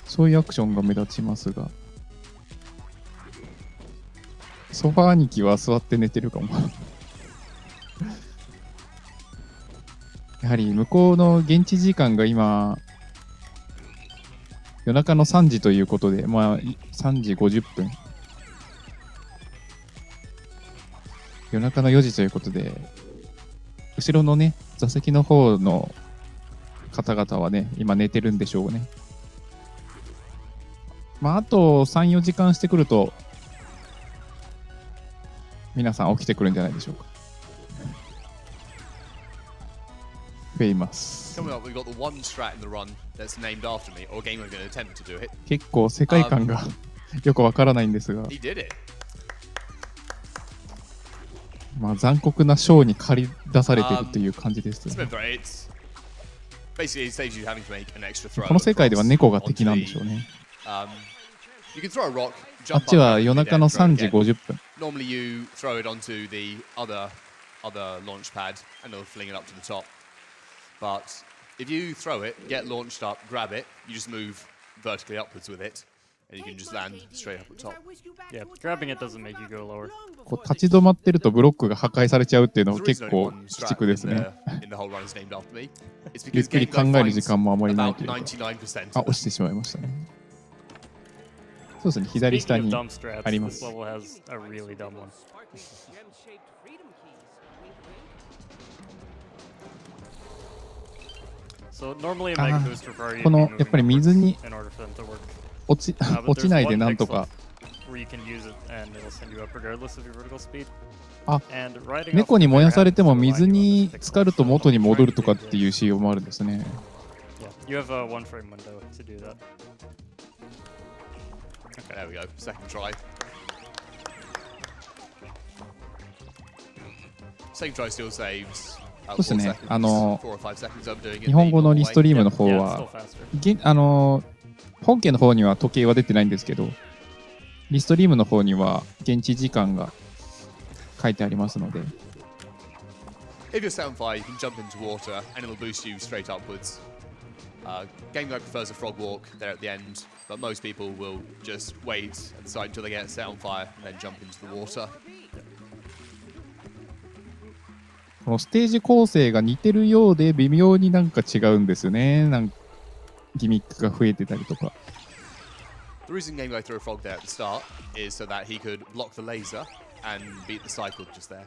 そういうアクションが目立ちますが。ソファー兄貴は座って寝てるかも。やはり向こうの現地時間が今、夜中の3時ということで、まあ3時50分。夜中の4時ということで、後ろのね、座席の方の方々はね、今寝てるんでしょうね。まあ、あと3、4時間してくると、皆さん起きてくるんじゃないでしょうか。フェイマス。Coming up, we've got the one strat in the run that's named after me, or a game I'm going to attempt to do it. 結構世界観がよくわからないんですが、 He did it. まあ残酷なショーに駆り出されてるという感じです It's ね。 been very. It's basically it saves you having to make an extra throw. この世界では猫が across 敵なんで onto しょうね。 you can throw a rock. あ Jump っち up は and 夜 mid-air 中の throw 3時 again. 50分。 Normally you throw it onto the other launch pad and it'll fling it up to the top. But if you throw it, get launched up, grab it, you just move vertically upwards with it, and you can just land straight up at top. Yeah, grabbing it doesn't make you go lower. こう立ち止まってるとブロックが破壊されちゃうっていうの The が reason 結 only 構 one 鬼 strat 畜です in ね。 the whole run is named after me. It's ゆっ because くり Game 考 Guy える時 finds 間もあまりない about というか。 99% あ、 of 落ちてしまいましたね。そうですね、左 Speaking 下 of に dumb strats, ありま this す。 level has a really dumb one. Gem-shaped freedom keys. Wink, wink. So normally a あ mega ー boost requires you こ to be の moving やっぱり水 upwards に in order for them to work. 落ち But 落ち there's ないで one なんと pixel か。 where you can use it and it'll send you up regardless of your vertical speed. あ、 And riding off 猫に the 燃やされ ground ても to remind 水 you of に this 浸かる pixel. と So 元に I'll 戻 try る to とか do っていう this. 仕様もあるんですね。 Yeah, you have a one frame window to do that. Okay, there we go. Second try. Second try still saves. そうですね。 4 or 5 seconds over doing it. 日本語のリストリームの方 Yeah, it's は still faster. 本家の方には時計は出てないんですけど、リストリームの方には現地時間が書いてありますので、 If you're Soundfire, you can jump into water and it'll boost you straight upwards. Game Guy prefers a frog walk there at the end, but most people will just wait at the side until they get Soundfire and then jump into the water. このステージ構成が似てるようで微妙になんか違うんですよね。なんかギミックが増えてたりとか。 The reason Game Guy threw a frog there at the start is so that he could block the laser and beat the cycle just there.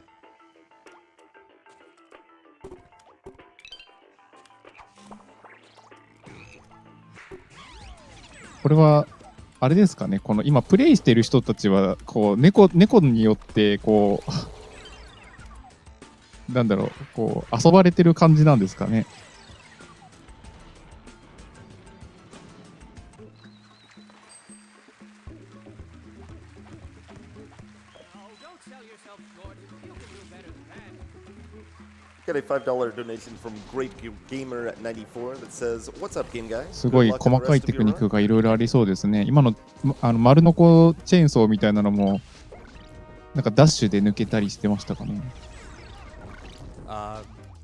これはあれですかね。この今プレイしてる人たちはこう猫によってこうなんだろう、こう遊ばれてる感じなんですかね。Got a $5 donation from Great Gamer at 94 that says, "What's up, game guy?" すごい Good luck in 細 the かい rest テ of ク your ニッ run. クがいろいろありそうですね。今の丸ノコチェーンソーみたいなのもなんかダッシュで抜けたりしてましたかね。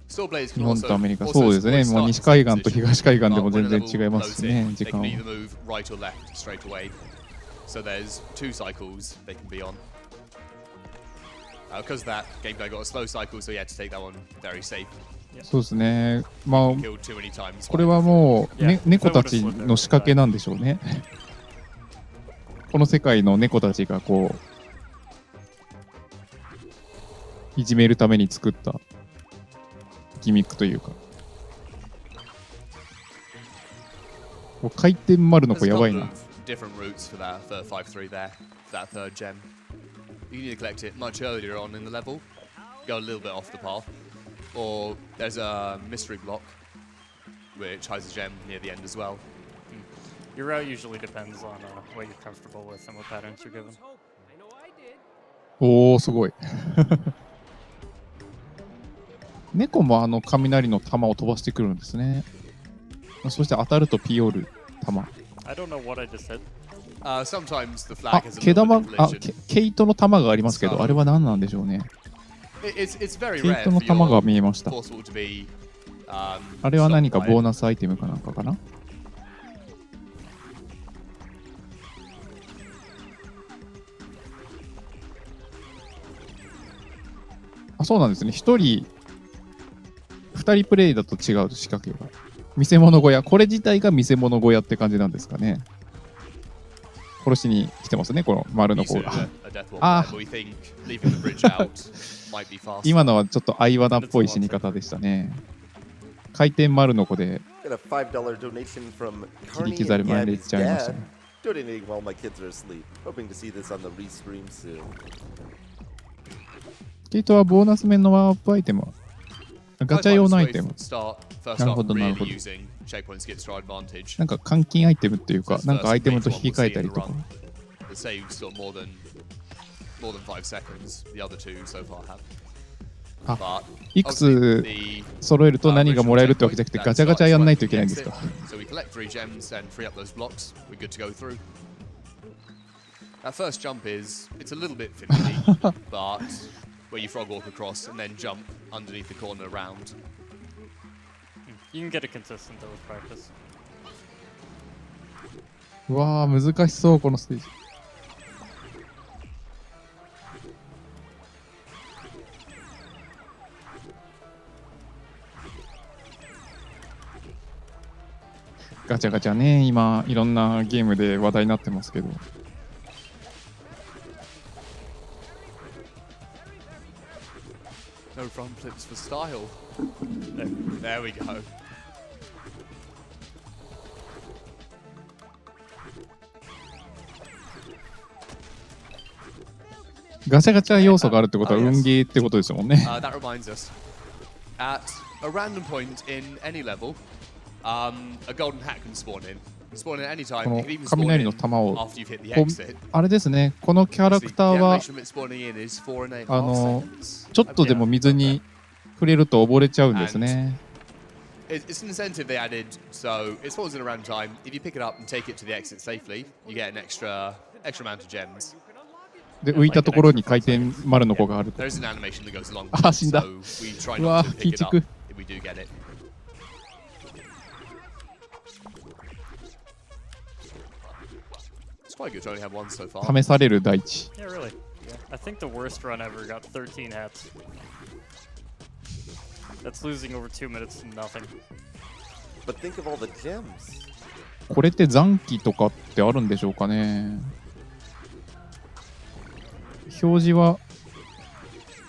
Sword blades 日 can 本 also, とアメリカ also そうですね。 start もう in 西 the 海 same 岸と position, 東海岸で but も when 全 a 然 level 違います blows し in, ね、時 they 間 can は。 either move right or left straight away. So there's 2 cycles they can be on. Because of that, game guy got a slow cycle, so he had to take that one very safe. そうですね。まあ Killed too many times. これはもう、ね Yeah. 猫たちの仕掛けなんでしょうね。この世界の猫たちがこういじめるために作ったギミックというか。もう回転丸の There's 子 a やばい couple な。 of different routes for that 5-3 there, for that third gem. You need to collect it much earlier on in the level, go a little bit off the path, or there's a mystery block which hides a gem near the end as well. Your route usually depends on what you're comfortable with and what patterns you're given. I know I did. おー、すごい。猫も雷の弾を飛ばしてくるんですね。そして当たるとピオル弾。I don't know what I just said. Sometimes the あ flag、has a 毛 little 玉 bit、of あ、 collision. 毛糸の弾がありますけど、あれは何なんでしょうね。It's very 毛 rare 糸の for 弾が your 見えました。 forceful to be あれは何か stopped by ボー it. ナスアイテムかなんかかな。あ、そうなんですね。1人、2人プレイだと違う仕掛けが。見せ物小屋。これ自体が見せ物小屋って感じなんですかね。殺しに来てますね、この丸の You 子 said が。 a death warp Ah. there, but we think leaving the bridge out might be faster. 今のはちょっと相罠っぽい死に方でしたね。回転丸の子で Got a $5 donation from 切り Carney 刻 and まれちゃいました Gabby's ね。 dad, donating while my kids are asleep. Hoping to see this on the Restream soon. 毛糸はボーナス面のワープアイテムはガチャ用のアイテム。 Start first なる off ほど、なる really ほど。 using checkpoints gets to our advantage. なんか換金アイテムっていうか、 That's なんか first アイテムと major 引き one 換え we'll see た in り the とか。 run. The saves sort of more than 5 seconds. The other two so far have. あ But いく obviously つ the 揃えると何がもらえるってわけじゃなくて、ガチャガチャやんないといけないんですか。 So we collect 3 gems and free up those blocks. We're good to go through. That first jump is, it's a little bit finicky, but where you frog walk across and then jump underneath the corner round. You can get it consistent though with practice. うわー、難しそう、このステージ。ガチャガチャね、今、いろんなゲームで話題になってますけど。 No front flips for style. There we go. ガチャガチャ要素があるってことは Ah, yes. 運ゲーってことですもんね。 That reminds us. At a random point in any level, a golden hat can spawn in. Spawn in at any time. こ It の can even spawn 雷 in の弾を after you've hit the こう exit. あれですね、このキャラク See, ター the は animation of it spawning in is 4 and 8 ちょっとでも水に触れると溺れちゃうんですね。 It's an incentive they added, so it spawns in a random time. If you pick it up and take it to the exit safely, you get an extra amount of gems. で、浮いたところに回転丸の子があると。 There's an animation that goes along with あ、 it, 死んだ。 so we try うわ not to ピ pick ー it チ up ク。 if we do get it. 'It's quite good to only have one so far. 試される大地。 Yeah, really. I think the worst run ever got 13 hats. That's losing over 2 minutes to nothing. But think of all the gems. これって残機とかってあるんでしょうかね。表示は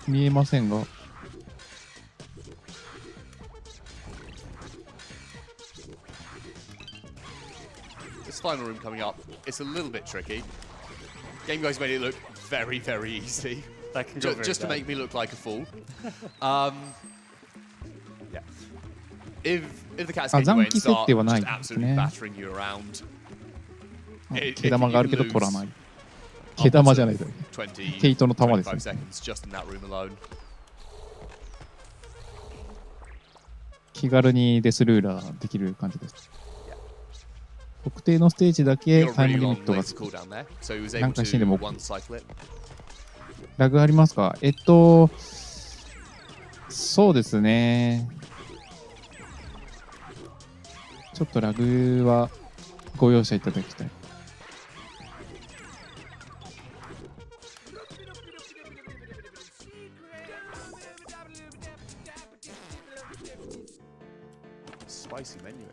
見えませんが。 This final room coming up, it's a little bit tricky. Game guys made it look very, very easy. That can go very Just to bad. make me look like a fool. Yeah. If the cats get in your way and start just absolutely battering you around, 毛玉があるけど取らない。毛 upwards 玉じゃ of ないと。 20, 毛糸の玉ですね。 25 seconds just in that room alone. 気軽にデスルーラーできる感じです。特定のステージだけ Got a タイ really ムリミ long ットが way つ to く。 cool down there, so he was 何 able 回死んでも to one cycle it. ラグありますか？そうですね。ちょっとラグはご容赦いただきたい。Spicy menu.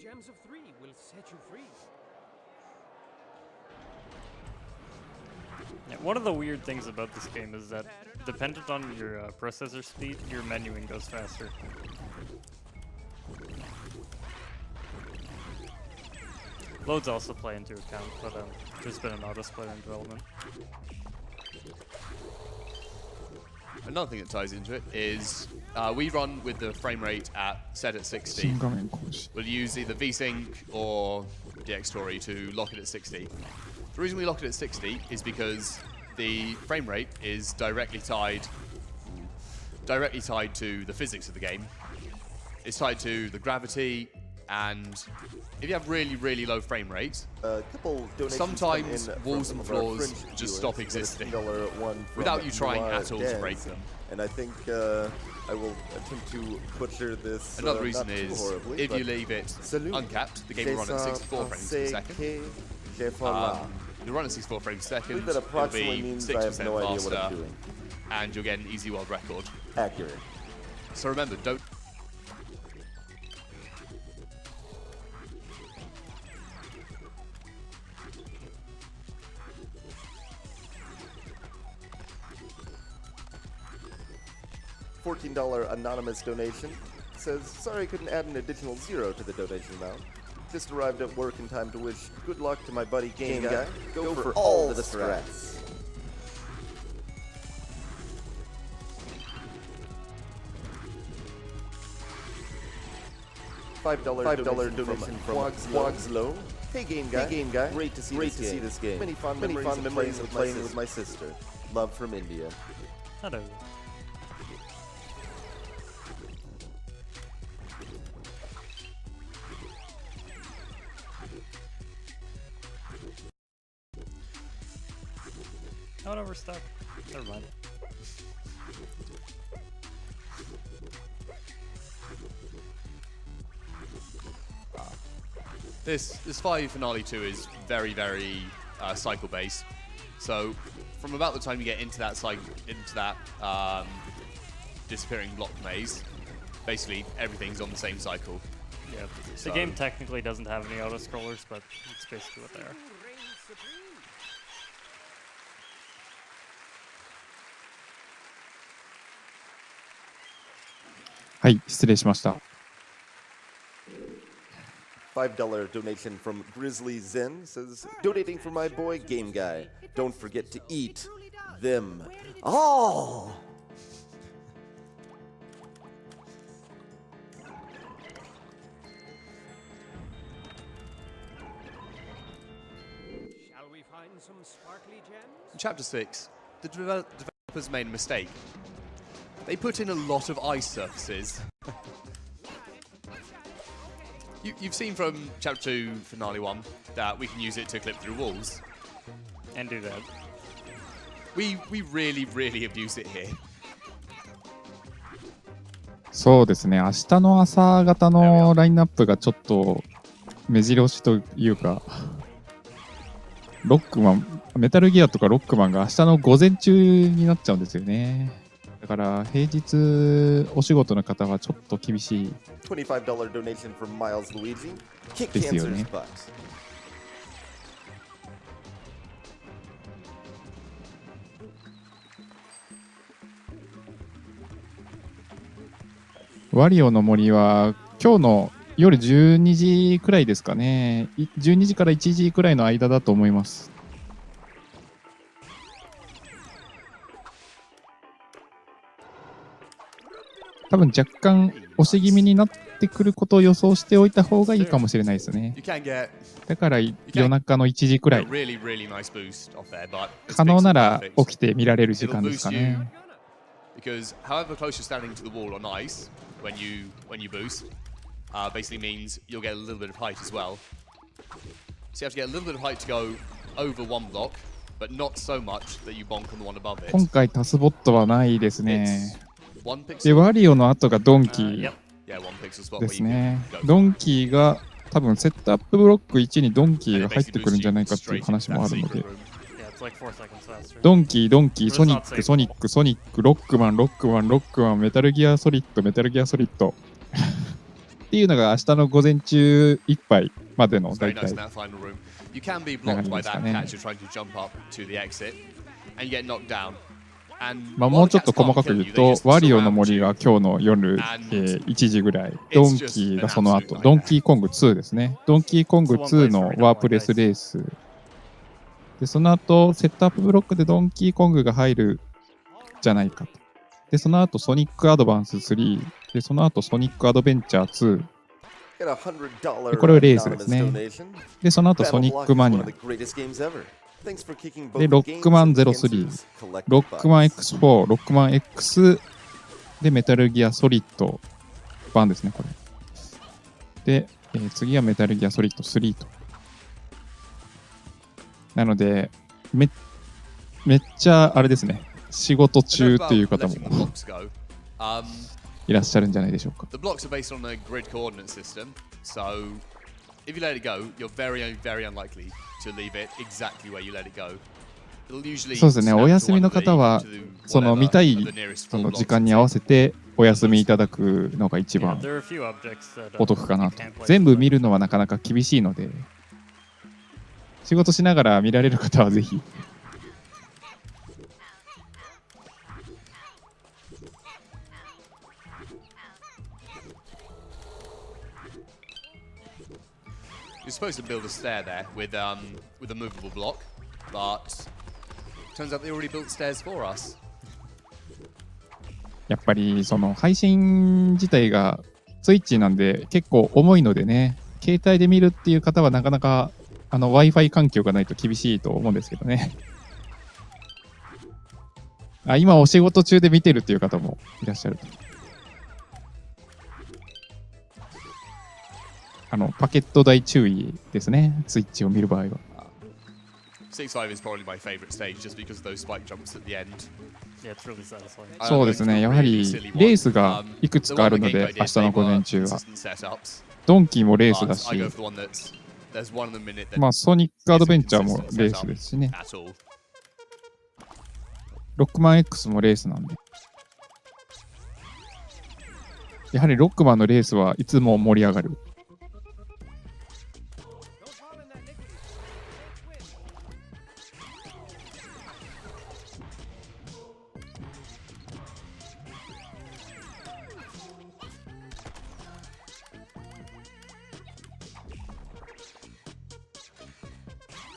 Gems of 3 will set you free. Yeah, one of the weird things about this game is that, dependent on your processor speed, your menuing goes faster. Loads also play into account, but there's been an autosplitter in development. Another thing that ties into it is we run with the frame rate set at 60. 新画面更新。 We'll use either VSync or DxTory to lock it at 60. The reason we lock it at 60 is because the frame rate is directly tied to the physics of the game. It's tied to the gravity, and if you have really, really low frame rates, sometimes walls and floors just stop existing without you trying at all to break them. And I think I will attempt to butcher this. Another reason is if you leave it uncapped, the game will run at 64 frames per second. You'll run at 64 frames per second. That approximately It'll be means I have 6% no idea what I'm faster, doing. and you'll get an easy world record. Accurate. So remember, don't. $14 anonymous donation says, sorry I couldn't add an additional 0 to the donation amount. Just arrived at work in time to wish good luck to my buddy Game Guy. Go for all the strats. $5 donation from Quagslow. Hey Game Guy. Great to see this game. Many fond memories of playing with my sister. Love from India. Hello. Oh no, we're stuck. Never mind. This Fire Finale 2 is very, very cycle based. So from about the time you get into that disappearing block maze, basically everything's on the same cycle. Yeah, the game technically doesn't have any auto scrollers, but it's basically what they are.はい、失礼しました。$5 donation from Grizzly Zen says, donating for my boy Game Guy. Don't forget to eat them all. Shall we find some sparkly gems? In Chapter 6, the developers made a mistake. They put in a lot of ice surfaces. You've seen from Chapter 2 Finale 1 that we can use it to clip through walls. And do that. We really, really abuse it here. そうですね、明日の朝方のラインナップがちょっと目白押しというか、ロックマン、メタルギアとかロックマンが明日の午前中になっちゃうんですよね。だから平日お仕事の方はちょっと厳しい。$25 donation from Miles Luigi. Kick ですよ cancer's ね。 butt. ワリオの森は今日の夜12時くらいですかね。12時から1時くらいの間だと思います。多分若干押し気味になってくることを予想しておいた方がいいかもしれないですね。だから夜中の1時くらい。可能なら起きて見られる時間ですかね。because however close you're standing to the wall on ice when you boost, basically means you'll get a little bit of height as well. So you have to get a little bit of height to go over one block, but not so much that you bonk on the one above it. 今回タスボットはないですね。 One で、 pixel. ワリオの後がドンキー Yep. Yeah, one pixel spot で where す you ね can。go. ドンキーが多分セットアップブロック1にドンキーが入ってくるんじゃないかっていう話もあるので、 Yeah, it's like 4 seconds faster. ドンキー、ソニック、ソニック、ソニック、ロックマン、メタルギアソリッド、っていうのが明日の午前中いっぱいまでの It's 大 very nice 体 in that final room. You can be blocked by that cat. You're trying to jump up to the exit, and you get knocked down. And まあ while もう the ちょっと cats 細 can't かく kill 言 you, う they と just ワリオの surround 森 you. が今日の夜、1時ぐらい、ドンキーがその後、ドンキーコング2ですね。ドンキーコング2のワープレスレース。で、その後、セットアップブロックでドンキーコングが入るじゃないかと。で、その後、ソニックアドバンス3。で、その後、ソニックアドベンチャー2。 Get a $100これはレースです anonymous ね。 donation. で、その後、ソニッ BattleBlock クマ is ニ one ア of。the greatest games ever. Thanks for kicking both で、 the ロックマン games and 03 Gansu's collective ロックマン bugs. X4、ロックマン X で、メタルギアソリッド版ですね、これ。で、次はメタルギアソリッド3と。なので、めっちゃあれですね、仕事 A note 中 about という方も letting the blocks go. いらっしゃるんじゃないでしょうか。 The blocks are based on a grid coordinate system, so if you let it go, you're very, very unlikely to leave it exactly where you let it go. It'll usually そうですね、 snap お to 休み one の of the- 方は to the その whatever 見たい of the nearest そ full の blocks 時間に and 合わせてお休みいただくのが一 Yeah, 番 there are a few objects that お得かなと you can't play 全部 with 見るのはなかなか厳しいので、仕事しながら見られる方はぜひ。 You're supposed to build a stair there with a movable block, but turns out they already built stairs for us. やっぱりその配信自体がスイッチなんで結構重いのでね、携帯で見るっていう方はなかなかWi-Fi 環境がないと厳しいと思うんですけどね。あ、今お仕事中で見てるっていう方もいらっしゃると。パケット代注意ですね、スイッチを見る場合は。6-5 is probably my favorite stage just because of those spike jumps at the end. Yeah, it's really satisfying. そうですね、やはりレースがいくつかあるので、明日の午前中は。ドンキーもレースだし、まあソニックアドベンチャーもレースですしね。ロックマン X もレースなんで。やはりロックマンのレースはいつも盛り上がる。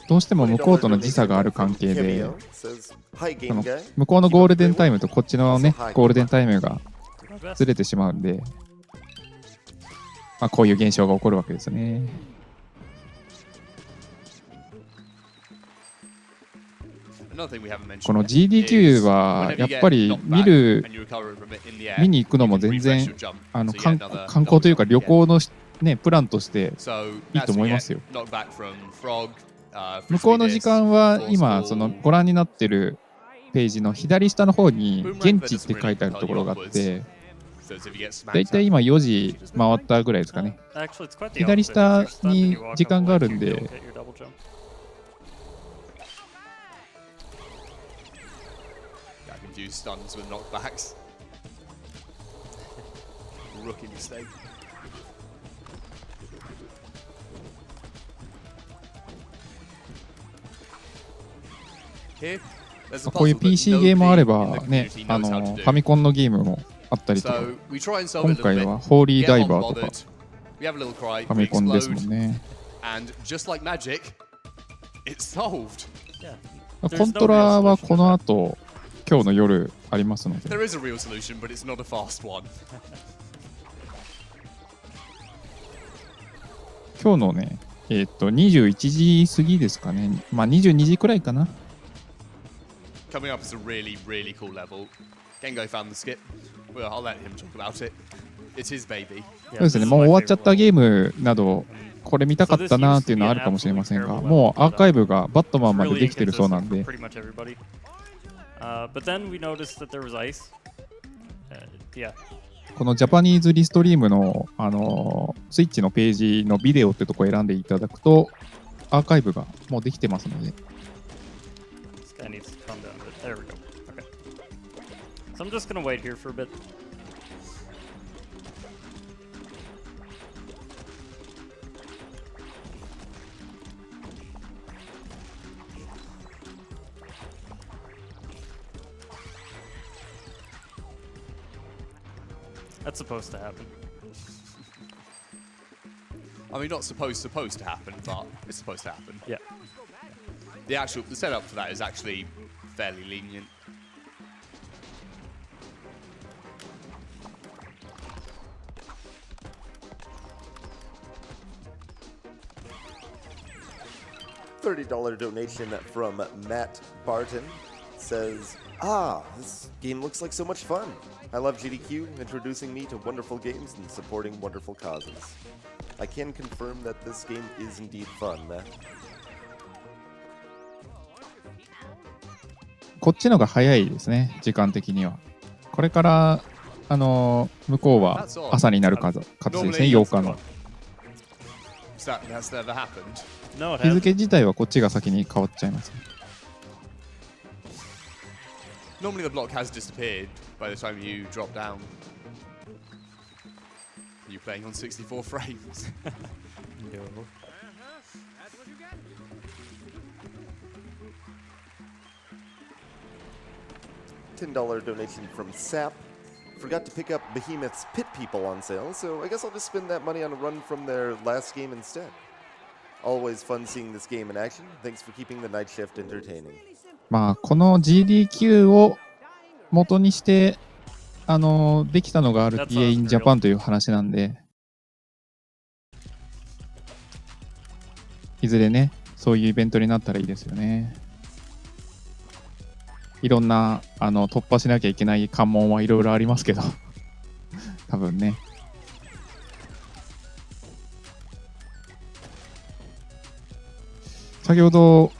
どうしても向こうとの時差がある関係で、向こうのゴールデンタイムとこっちのね、ゴールデンタイムがずれてしまうんで、まあ、こういう現象が起こるわけですね。この GDQ はやっぱり見に行くのも全然観光というか旅行の、ね、プランとしていいと思いますよ。向こうの時間は今そのご覧になってるページの左下の方に現地って書いてあるところがあって、だいたい今4時回ったぐらいですかね。左下に時間があるんで、こういう PC ゲームもあればね、ファミコンのゲームもあったりとか、今回はホーリーダイバーとかファミコンですもんね。コントラはこの後今日の夜ありますので。今日のね、21時過ぎですかね。まあ22時くらいかな。coming up is a really, really cool level. Gengo found the skip. Well, I'll let him talk about it. It's his baby. そうですね、もう終わっちゃったゲームなど、これ見たかったなっていうのはあるかもしれませんが、もうアーカイブがバットマンまでできてるそうなんで、 Pretty much everybody. But then we noticed that there was ice. Yeah. このジャパニーズリストリームの、スイッチのページのビデオってとこを選んでいただくと、アーカイブがもうできてますので。 This guy needs to calm down a bit. There we go. Okay. So I'm just gonna wait here for a bit. That's supposed to happen. I mean, not supposed to happen, but it's supposed to happen. Yeah. The setup for that is actually fairly lenient. $30 donation from Matt Barton says, this game looks like so much fun. I love GDQ introducing me to wonderful games and supporting wonderful causes. I can confirm that this game is indeed fun, Matt. こっちのが早いですね、時間的には。これから、向こうは朝になる形ですね、8日の。That's never happened. No, it 日 hasn't. 付自体はこっちが先に変わっちゃいます。 Normally the block has disappeared by the time you drop down. You're playing on 64 frames. No. That's what you get. $10 donation from Sap. Forgot to pick up Behemoth's Pit People on sale, so I guess I'll just spend that money on a run from their last game instead. Always fun seeing this game in action. Thanks for keeping the night shift entertaining. まあ、この GDQ を元にして、できたのが RTA in Japan という話なんで、いずれね、そういうイベントになったらいいですよね。いろんな突破しなきゃいけない関門はいろいろありますけど、多分ね。先ほど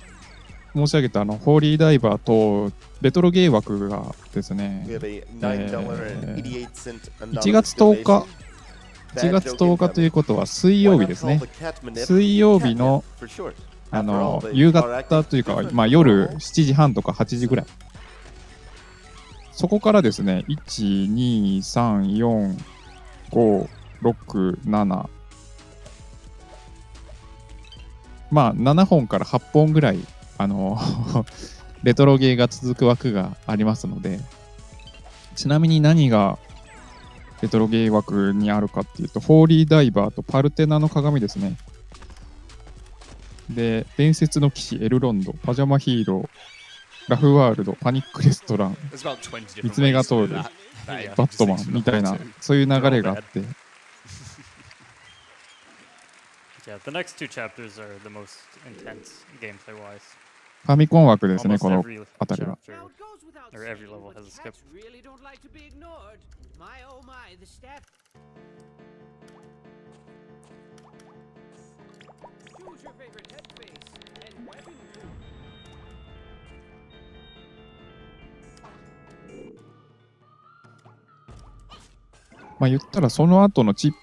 申し上げたホーリーダイバーとレトロゲー枠がですね、 We have a $9.88 1月10日、1月10日ということは水曜日ですね。水曜日の夕方というか、まあ、夜7時半とか8時ぐらい。そこからですね、1、2、3、4、5、6、7、まあ、7本から8本ぐらい、レトロゲーが続く枠がありますので、ちなみに何がレトロゲー枠にあるかっていうと、ホーリーダイバーとパルテナの鏡ですね。で、伝説の騎士エルロンド、パジャマヒーロー、ラフワールド、パニックレストラン、三つ目が通る、バットマンみたいな、そういう流れがあって。Yeah, the next two chapters are the most intense gameplay-wise. ファミコン枠ですね、 Almost この every あたりは。 chapter Now it goes without or saying, every level but has a the skip. stats really don't like to be ignored. My oh my, the stats. Choose your favorite headspace and weapon too. まあ言ったらその後のチップ&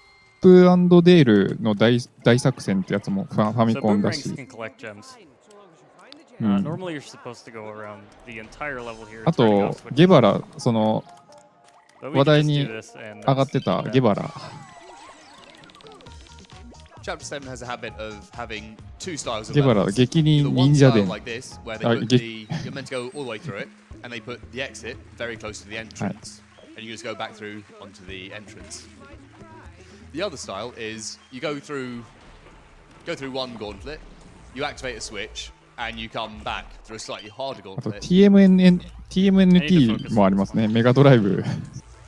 デールの大作戦ってやつもファミ So コンだ boomerangs し、 can collect gems. Fine, so long as you find the う gem. ん、 Normally you're supposed to go around the entire level here. あ turning と off switches. ゲバラ、その But we 話 can 題 just に do this and 上がってた that's ゲ that. バラ、 Chapter 7 has a habit of having two styles of ゲバラ levels. 激に The one 忍者 style 伝、 like this, where they Ah, put the, you're meant to go all the way through it, and they put the exit very close to the entrance, and you just go back through onto the entrance. The other style is you go through one gauntlet, you activate a switch, and you come back through a slightly harder あと gauntlet. TMNT もありますね、メガドライブ。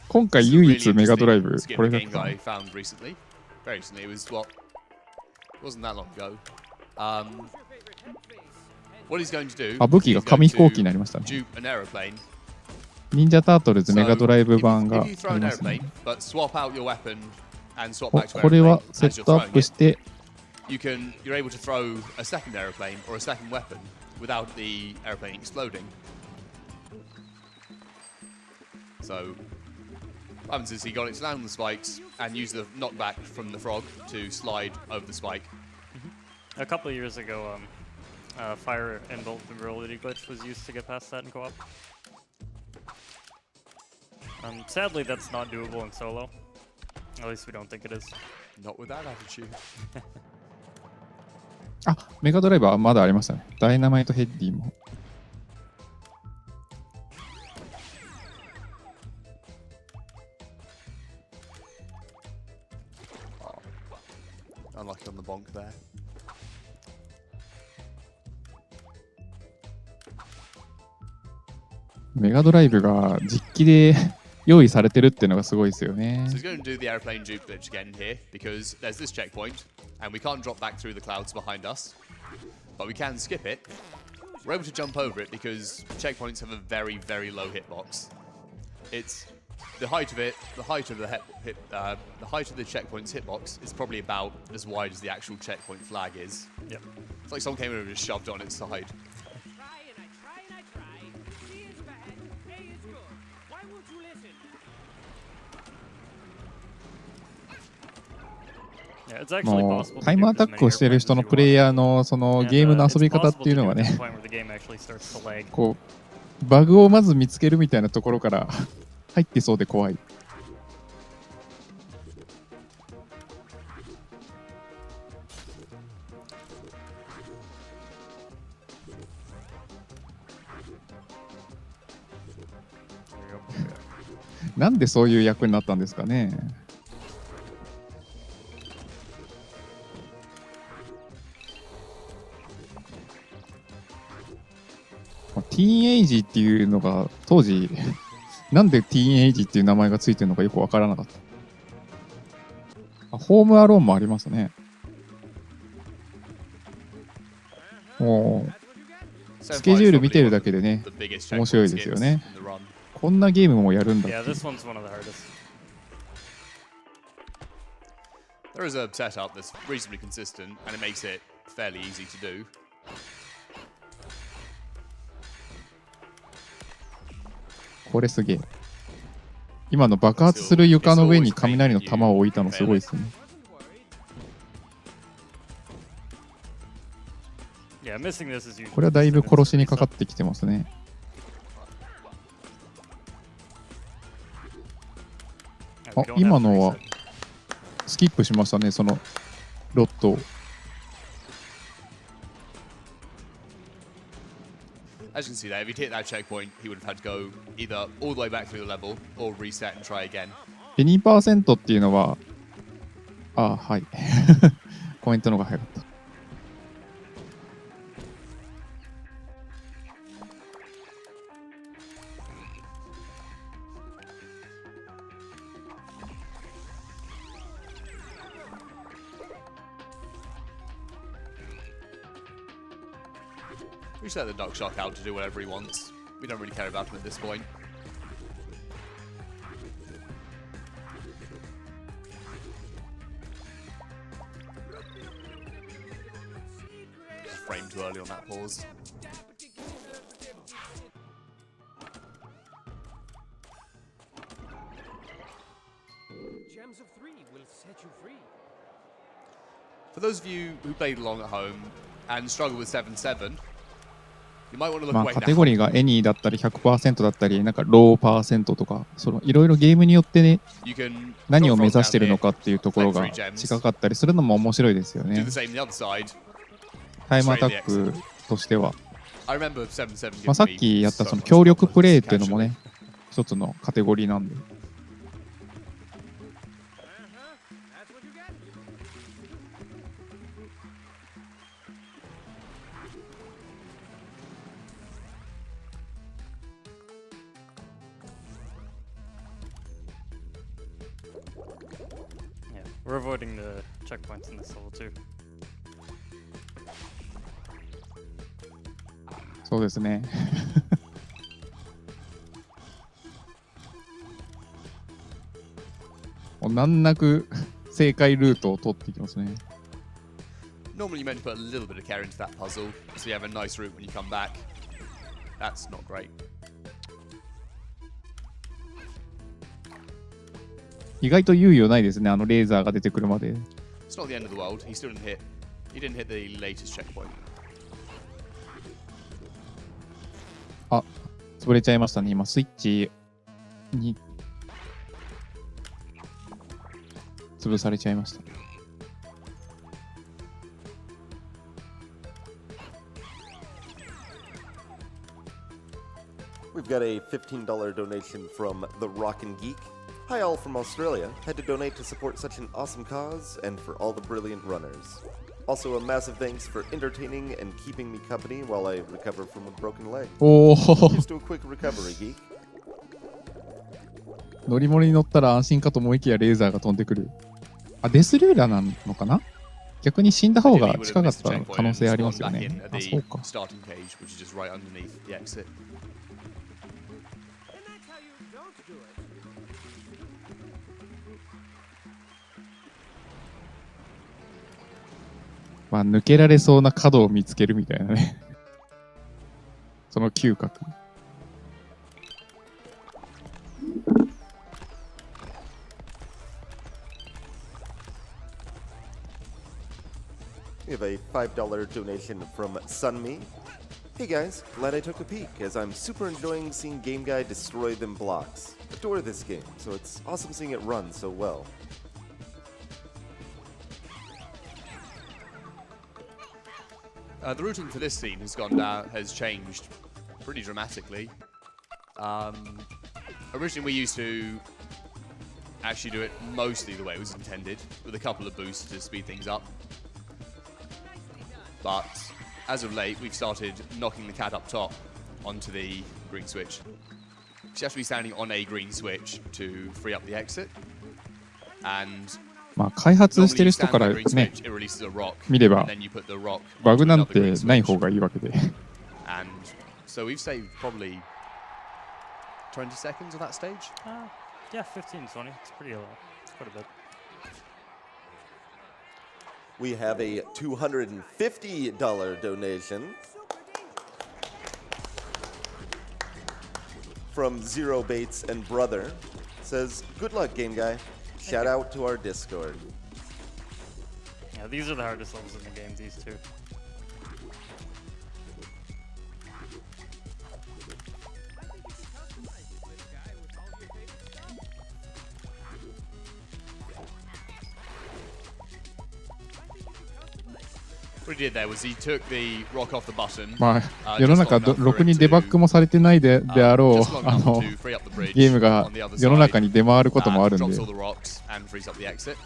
今回 It's a 唯 really 一メガドライ interesting ブ、 skip これ the だっ game た。 guy found recently. Very recently, it was what? It wasn't that long ago. Choose your favorite headspace and What he's going to do あ、武器が is going 紙飛行機に to なりましたね。 dupe an aeroplane. 忍者タートルズ So メガドライブ if 版が you あ throw り an ますね。 airplane, but swap out your weapon and swap お back to これ airplane はセ as ッ you're トアッ throwing プ it, して、you're able to throw a second aeroplane or a second weapon without the airplane exploding. So what happens is he got it to land on the spikes and use the knockback from the frog to slide over the spike. A couple of years ago, fire and vulnerability glitch was used to get past that in co-op. Sadly, that's not doable in solo. At least we don't think it is. Not with that attitude. あ、メガドライバーまだありましたね。ダイナマイトヘッディも。Unlucky on the bonk there. メガドライブが実機で用意されてるっていうのがすごいですよね。 So he's going to do the airplane dupe glitch again here because there's this checkpoint and we can't drop back through the clouds behind us, but we can skip it. We're able to jump over it because checkpoints have a very, very low hitbox. It's the height of it, the height of the height of the checkpoint's hitbox is probably about as wide as the actual checkpoint flag is. Yep. It's like someone came in and just shoved it on its side. Try and I try and I try. C is bad, A is good. Why won't you listen? Yeah, it's actually も possible う to タイムア dupe タ as ッ many クをしてる airplanes 人 as の you プレイ want. ヤーのその And, ゲームの it's 遊び方っ possible ていう to の do が it to the ね、 point where the game actually starts to lag. こうバグをまず見つけるみたいなところから入ってそうで怖い。なんでそういう役になったんですかね。ティーンエイジっていうのが当時なんでティーンエイジっていう名前がついてるのかよくわからなかった。ホームアローンもありますね。もうスケジュール見てるだけでね、面白いですよね。こんなゲームもやるんだって。 Yeah, this one's one of the hardest. There is a setup that's reasonably consistent and it makes it fairly easy to do. これすげえ。今の爆発する床の上に雷の玉を置いたのすごいですね。Yeah, missing this is usually これはだいぶ殺しにかかってきてますね。 We あ、 don't have 今 to のは reset. スキップしましたね、そのロットを。 As you can see there, if he'd hit that checkpoint, he would have had to go either all the way back through the level or reset and try again. 2% っていうのは、あ、はい。コメントの方が早かった。We just let the Duck Shark out to do whatever he wants. We don't really care about him at this point. Just framed too early on that pause. Gems of 3 will set you free. For those of you who played along at home and struggle with 7-7, you might want to look まあ away カテゴ now. リーがエニーだったり 100% だったり、なんかローパーセントとか、そのいろいろゲームによってね、 You can 何 drop を目 frogs 指してる down の here, かっていうところが collect 3 gems, 違かったりするのも面白いですよ do ね。 the same on the other side. タイムアタックとしては。 I remember 7-7 giving まあ、さっ me きやった so その much 協力 confidence プレイっていうのも casually. ね、一つのカテゴリーなんで。 That's what you get. Yeah, we're avoiding the checkpoints in this level too. そうですね。もう難なく正解ルートを取っていきますね。Normally, you're meant to put a little bit of care into that puzzle, so you have a nice route when you come back. That's not great. 意外と猶予ないですね、あのレーザーが出てくるまで。It's not the end of the world. He still didn't hit. He didn't hit the latest checkpoint. あ、潰れちゃいましたね。今、スイッチに潰されちゃいました。We've got a $15 donation from The Rockin' Geek. Hi all from Australia. Had to donate to support such an awesome cause and for all the brilliant runners. Also a massive thanks for entertaining and keeping me company while I recover from a broken leg. おお、 Here's to a quick recovery, geek. 乗り物に乗ったら安心かと思いきやレーザーが飛んでくる。あ、デスルーラーなのかな？逆に死んだ方が近かった可能性ありますよね。あ、そうか。Starting cage, which is just right underneath the exit. And that's how you don't do it. まあ、抜けられそうな角を見つけるみたいなね。その嗅覚。We have a $5 donation from Sunmi. Hey guys, glad I took a peek, as I'm super enjoying seeing Game Guy destroy them blocks. Adore this game, so it's awesome seeing it run so well. The routing for this scene has changed pretty dramatically. Originally, we used to actually do it mostly the way it was intended, with a couple of boosts to speed things up. But as of late, we've started knocking the cat up top onto the green switch. She has to be standing on a green switch to free up the exit. And まあ、開発してる normally you 人 stand か on ら that green ね、 switch, it releases a rock, 見れば and then you put the rock バグ onto なん another て green ない switch. 方がいいわけで。 And so we've saved probably 20 seconds of that stage. Yeah, 15, 20. It's pretty a lot. It's quite a bit. We have a $250 donation from Zero Bates and Brother. Says, good luck, Game Guy. Shout out to our Discord. Yeah, these are the hardest levels in the game, these two. What he did there was he took the rock off the button. まあ、世の中ろくにデバッグもされてないであろう、あの、ゲームが世の中に出回ることもあるんで。Drops all the rocks and frees up the exit.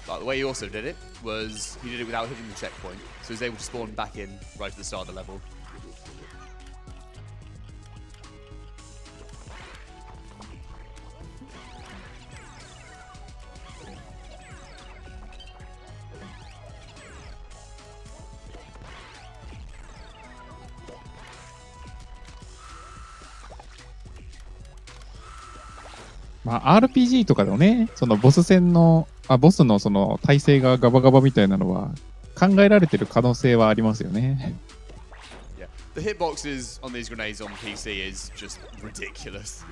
But the way he also did it was he did it without hitting the checkpoint, so he was able to spawn back in right at the start of the level. まあ、RPG とかでもね、そのボス戦の、ボスのその体勢がガバガバみたいなのは考えられてる可能性はありますよね。Yeah, the hitboxes on these grenades on PC is just ridiculous.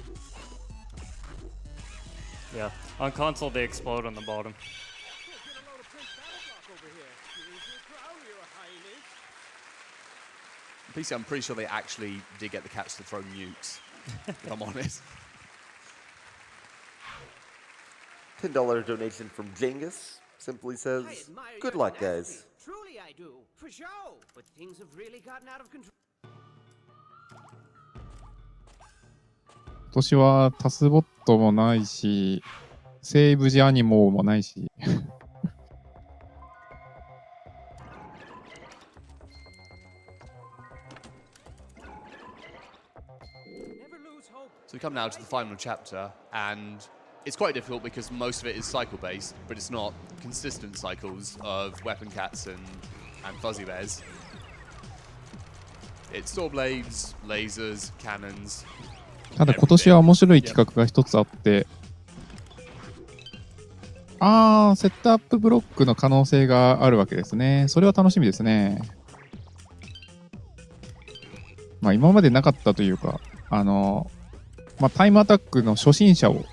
Yeah, on console they explode on the bottom. PC, I'm pretty sure they actually did get the cats to throw nukes, if I'm honest. $10 donation from Jengus. Simply says, I admire good your luck, tenacity. guys. Truly I do, for show. But things have really gotten out of control. 今年はタスボットもないし、セーブジアニモもないし。So we come now to the final chapter, and it's quite difficult because most of it is cycle-based, but it's not consistent cycles of weapon cats and fuzzy bears. It's saw blades, lasers, cannons. ただ今年は面白い企画が一つあって、セットアップブロックの可能性があるわけですね。それは楽しみですね。まあ今までなかったというか、タイムアタックの初心者を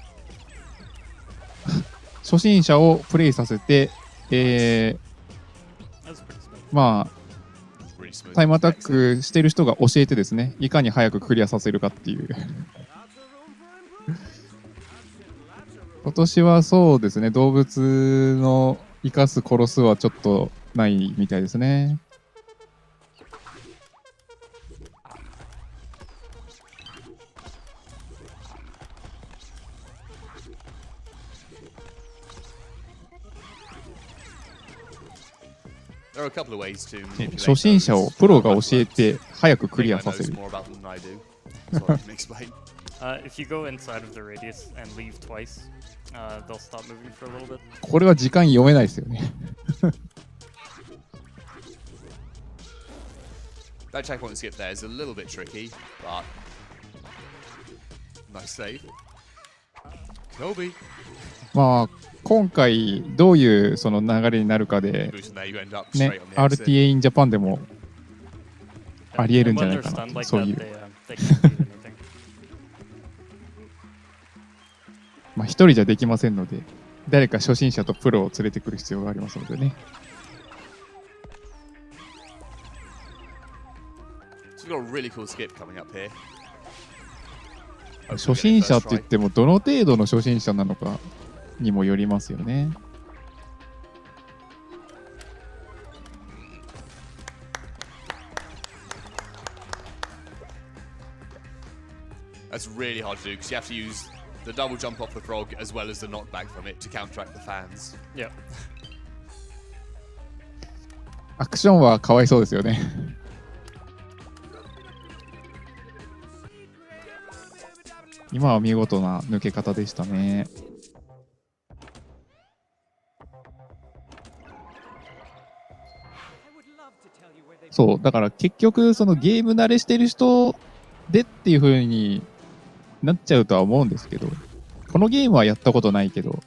プレイさせて、まあ、タイムアタックしてる人が教えてですね、いかに早くクリアさせるかっていう。今年はそうですね、動物の生かす殺すはちょっとないみたいですね。初心者をプロが教えて早くクリアさせる。If you go inside of the radius and leave twice, they'll stop moving for a little bit. これは時間読めないですよね。That checkpoint skip there is a little bit tricky, but nice save. Kobe. まあ今回どういうその流れになるかで、ね、RTA in Japan でもありえるんじゃないかな、そういう。まあ一人じゃできませんので、誰か初心者とプロを連れてくる必要がありますのでね。初心者って言ってもどの程度の初心者なのかにもよりますよね。That's really hard to do because you have to use the double jump off the frog as well as the knockback from it to counteract the fans. Yeah. アクションはかわいそうですよね。今は見事な抜け方でしたね。そう、だから結局そのゲーム慣れしてる人でっていう風になっちゃうとは思うんですけど、このゲームはやったことないけど、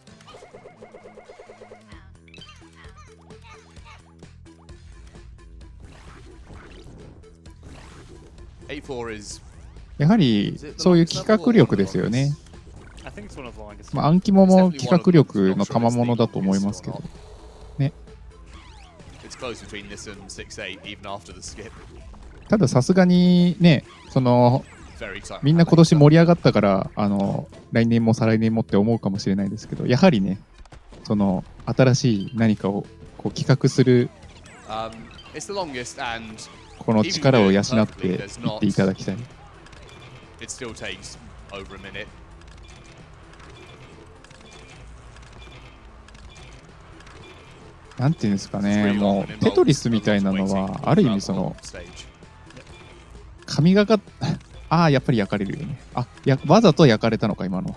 やはりそういう企画力ですよね。まあ、暗記も企画力の賜物だと思いますけどね。たださすがにね、そのみんな今年盛り上がったから来年も再来年もって思うかもしれないですけど、やはりね、その新しい何かをこう企画するこの力を養っていっていただきたい。なんていうんですかね、もうテトリスみたいなのはある意味その神がかやっぱり焼かれるよね。わざと焼かれたのか今のは。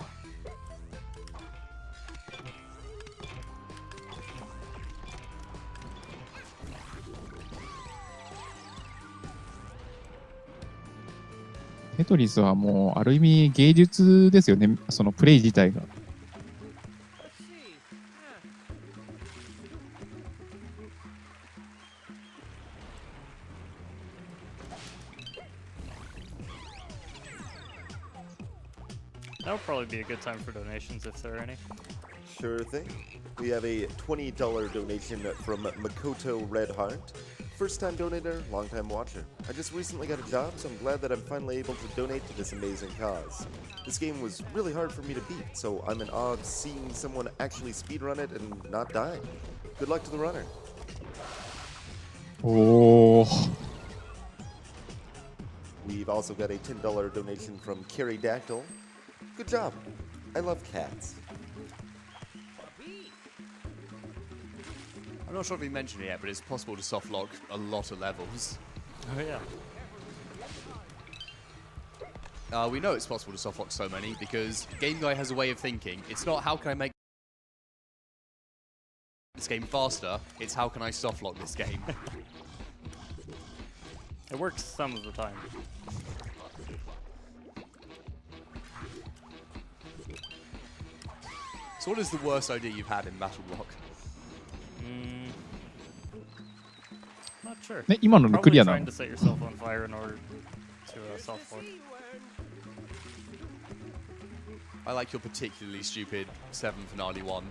テトリスはもうある意味芸術ですよね、そのプレイ自体が。That'll probably be a good time for donations if there are any. Sure thing. We have a $20 donation from Makoto Redheart. First-time donator, long-time watcher. I just recently got a job, so I'm glad that I'm finally able to donate to this amazing cause. This game was really hard for me to beat, so I'm in awe of seeing someone actually speedrun it and not die. Good luck to the runner. Oh. We've also got a $10 donation from Carrie Dactyl. Good job. I love cats. I'm not sure if we mentioned it yet, but it's possible to softlock a lot of levels. Oh yeah. We know it's possible to softlock so many because Game Guy has a way of thinking. It's not how can I make this game faster, it's how can I softlock this game. It works some of the time. So what is the worst idea you've had in BattleBlock? Not sure. ね、今のでク Probably リアな trying の to set yourself on fire in order to self-block. I like your particularly stupid 7 finale one.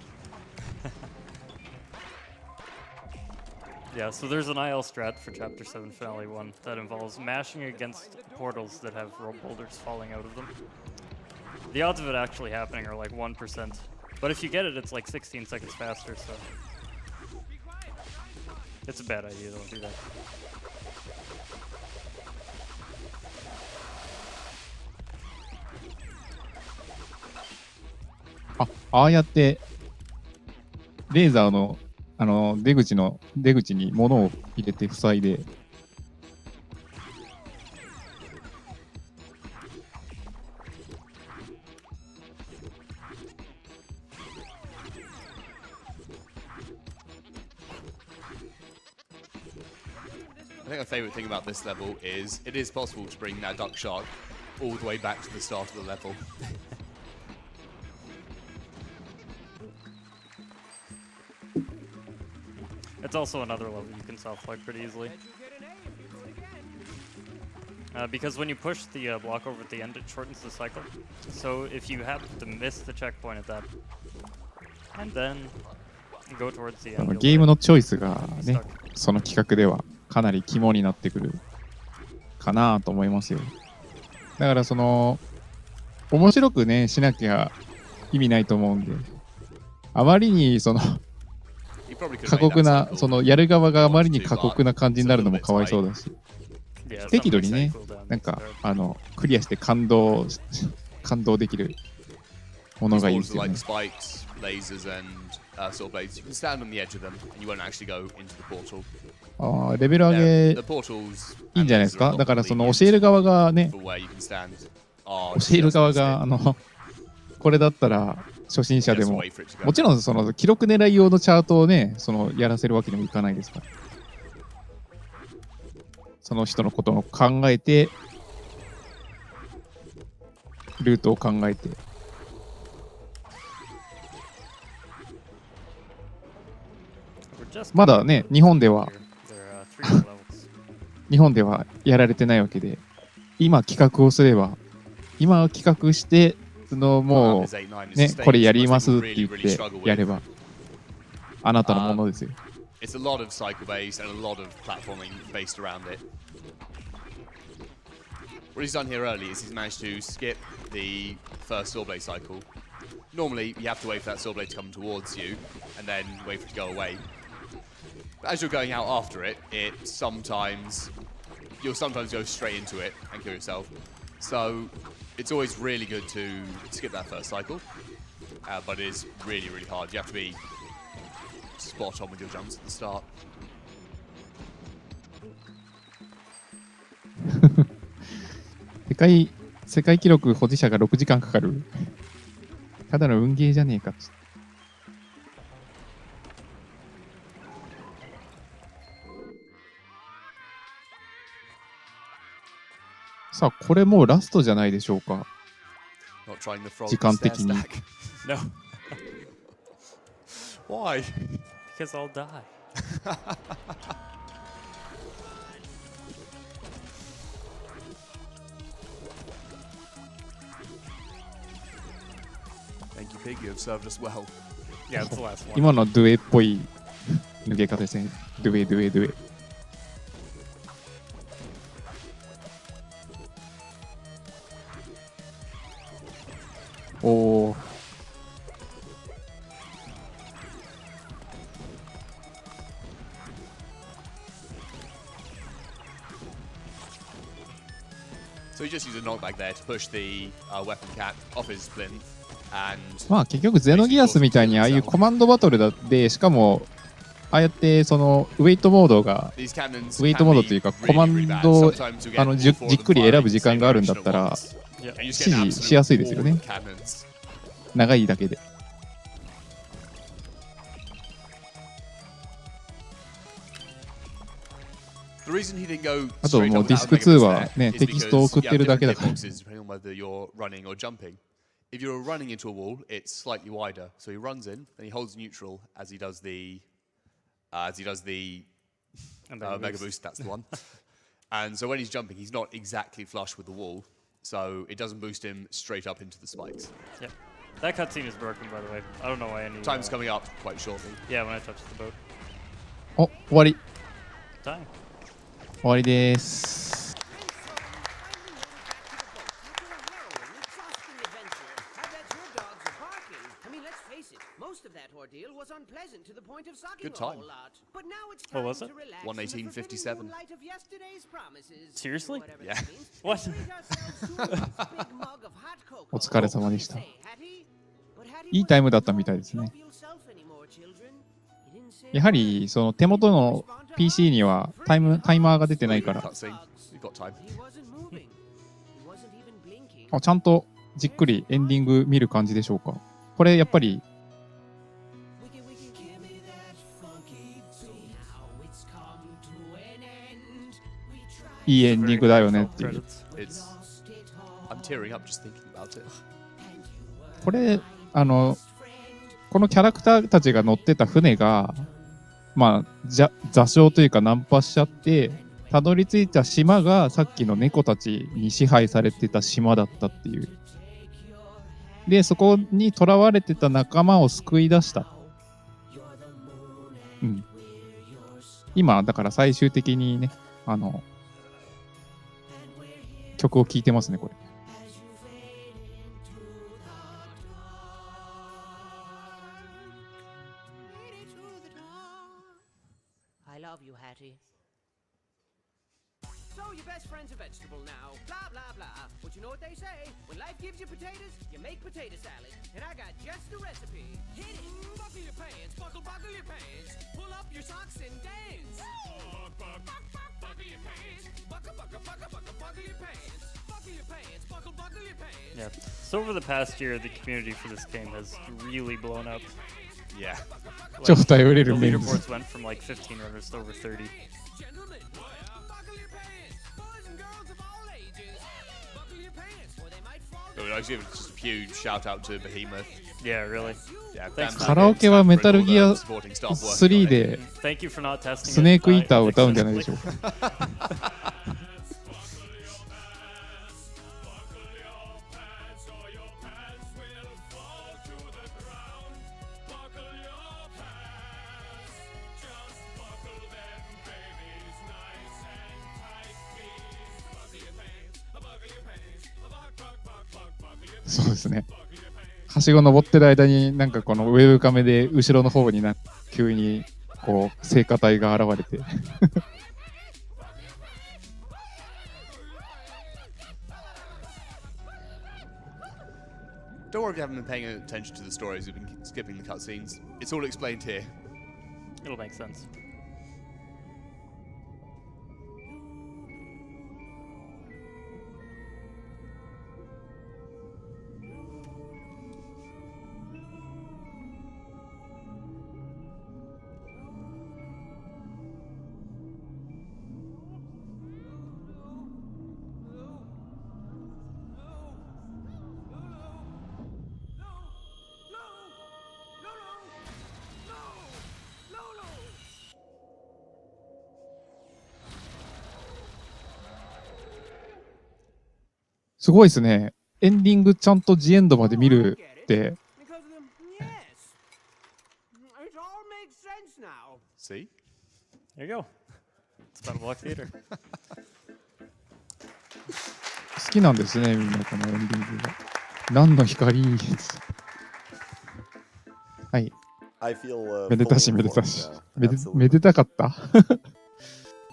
Yeah, so there's an IL strat for Chapter 7 Finale 1 that involves mashing against portals that have rope boulders falling out of them. The odds of it actually happening are like 1%. But if you get it, it's like 16 seconds faster, so... It's a bad idea, don't do that. ああやってレーザーの出口に物を入れて塞いで、I think my favourite thing about this level is it is possible to bring that duck shark all the way back to the start of the level. It's also another level you can self-block pretty easily. Because when you push the block over at the end, it shortens the cycle. So if you happen to miss the checkpoint at that, and then go towards the end, ゲームのチョイスがね、 stuck. その企画ではかなり肝になってくるかなと思いますよ。だからその面白くねしなきゃ意味ないと思うんで、あまりにその You probably could 過 have made 酷 that な cycle そのやる側があまりに過酷な感じになるのもかわいそうだし、 Yeah, 適度に some ね percent cooldown なんか makes it hard. クリアして感動できるもの These がいいで balls す are よね like。spikes, lasers, and sword blades. You can stand on the edge of them, and you won't actually go into the portal. あーレベル上 The げ portals いいん and じゃないです lasers are か。 not だからその really 教える used 側がね for where you can stand. Oh, 教える側 just が missed it. これだったら初心者で Just も wait for it to go. もちろんその記録狙い用のチャートをねやらせるわけにもいかないですから、その人のことを考えてルートを考えて、 We're just まだね coming 日本では here. There are 3 levels. 日本ではやられてないわけで、今企画をすれば今企画してもうねこれやりますって言ってやればあなたのものですよ。 It's a lot of cycle based and a lot of platforming based around it. What he's done here early is he's managed to skip the first sword blade cycle. Normally, you have to wait for that sword blade to come towards you and then wait for it to go away. But as you're going out after it, you'll sometimes go straight into it and kill yourself. So it's always really good to skip that first cycle, but it is really, really hard. You have to be spot on with your jumps at the start. 世界記録保持者が6時間かかる。ただの運ゲーじゃねえかっつって。さあ、これもうラストじゃないでしょうか。 Not trying the frog 時間的に。 stair stack. No, Why? because I'll die. Thank you, Pig. You have served us well. Yeah, it's the last one. 今のはドゥエっぽい抜け方ですね。ドゥエドゥエドゥエ。おー。 So he just used a knockback there to push the weapon cap off his plinth, and まあ結局ゼノギアスみたいにああいうコマンドバトルでしかもああやってそのウェイトモードが these cannons ウェイトモードというか can be コマ really, ン really ド bad. Sometimes you get じ all four じっ of く them り選ぶ firing 時間があるんだ in った the same ら direction at once. Yeah. And you just 指 get 示 an しやすいですよ absolute ね。 wall of cannons. 長いだけで。 The The reason he didn't go あと straight も up うディス without ク a 2 mega は boost ね、 there テ is キストを because 送っ you て have るだけ different だから。 hitboxes depending on whether you're running or jumping. If you're running into a wall, it's slightly wider. So he runs in, then he holds neutral as he does the mega boost. That's the one. And so when he's jumping, he's not exactly flush with the wall, so it doesn't boost him straight up into the spikes. Yeah. That cutscene is broken, by the way. I don't know why any. Time's coming up quite shortly. Yeah, when I touched the boat. お、終わり。 Time. 終わりです。 Most of that ordeal was unpleasant to the point of sucking Good a time. whole lot. But now it's What time was to it? relax 1:18:57. in the moonlight of yesterday's promises. Seriously? Whatever Yeah. that means. What? And treat ourselves to a nice big mug of hot cocoa. お疲れ様でした。 Say, Hattie? But Hattie いいタイムだったみたいですね。 wasn't your self anymore, children. He didn't say やはりその手元の PC にはタイマーが出てないから、 Cutscene. We've got time. he wasn't moving. He wasn't even blinking. あ、ちゃんとじっくりエンディング見る感じでしょうか。これやっぱり Give me that funky beat. Now it's come to an end. We tried いいエンディングだよねっていう。 It's. I'm tearing up just thinking about it. これこのキャラクターたちが乗ってた船がまあ座礁というかナンパしちゃってたどり着いた島がさっきの猫たちに支配されてた島だったっていう。でそこに囚われてた仲間を救い出した。うん。今だから最終的にね曲を聴いてますねこれ。I love you, Hattie. So your best friend's a vegetable now. Blah, blah, blah. But you know what they say? When life gives you potatoes, you make potato salad. And I got just the recipe. Hit it. Buckle your pants. Buckle your pants. Pull up your socks and dance. Buckle your pants. Buckle your pants. Buckle your pants. Buckle your pants. Yeah. So over the past year, the community for this game has really blown up. Yeah. 超頼れ The るメンズ。 leaderboards went from like 15 runners to over 30. Gentlemen, buckle your pants. Boys and girls of all ages. Buckle your pants, or they might fall So I give just a huge shout out to Behemoth. Yeah, really. Yeah, Thanks. Bam カラオケはメタルギア supporting staff working on 3 it. で Thank you for not testing スネークイー it, ターを歌うんじゃないでしょうか。 そうですね。はしご登ってる間になんかこのウェブカメで後ろの方に急にこう聖歌隊が現れてDon't worry if you haven't been paying attention to the stories, you've been skipping the cutscenes. It's all explained here. It'll make sense. No! すごいですね。エンディングちゃんとジエンドまで見るって Because of them, yes. It all makes sense now. See? There you go. It's BattleBlock Theater. 好きなんですね、みんなこのエンディングが。何の光はい。 I feel めでたし fully めでた informed し now. め Absolutely. でたかった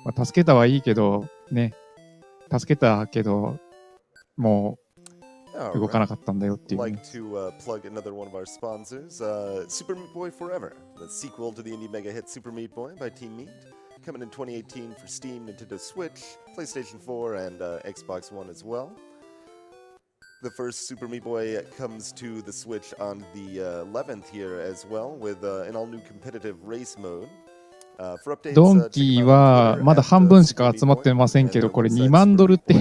まあ助けたはいいけどね、助けたけどもう動かなかったんだよっていう、 Like to plug another one of our sponsors, Super Meat Boy Forever, the sequel to the indie mega hit Super Meat Boy by Team Meat, coming in 2018 for Steam, Nintendo Switch, PlayStation 4, and Xbox One as well. The first Super Meat Boy comes to the Switch on the 11th here as well, with an all-new competitive race mode. ドンキーはまだ半分しか集まってませんけど、これ2万ドルって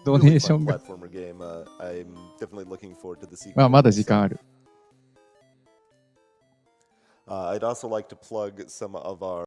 ドネーションが。まあまだ時間ある。I'd also like to plug some of our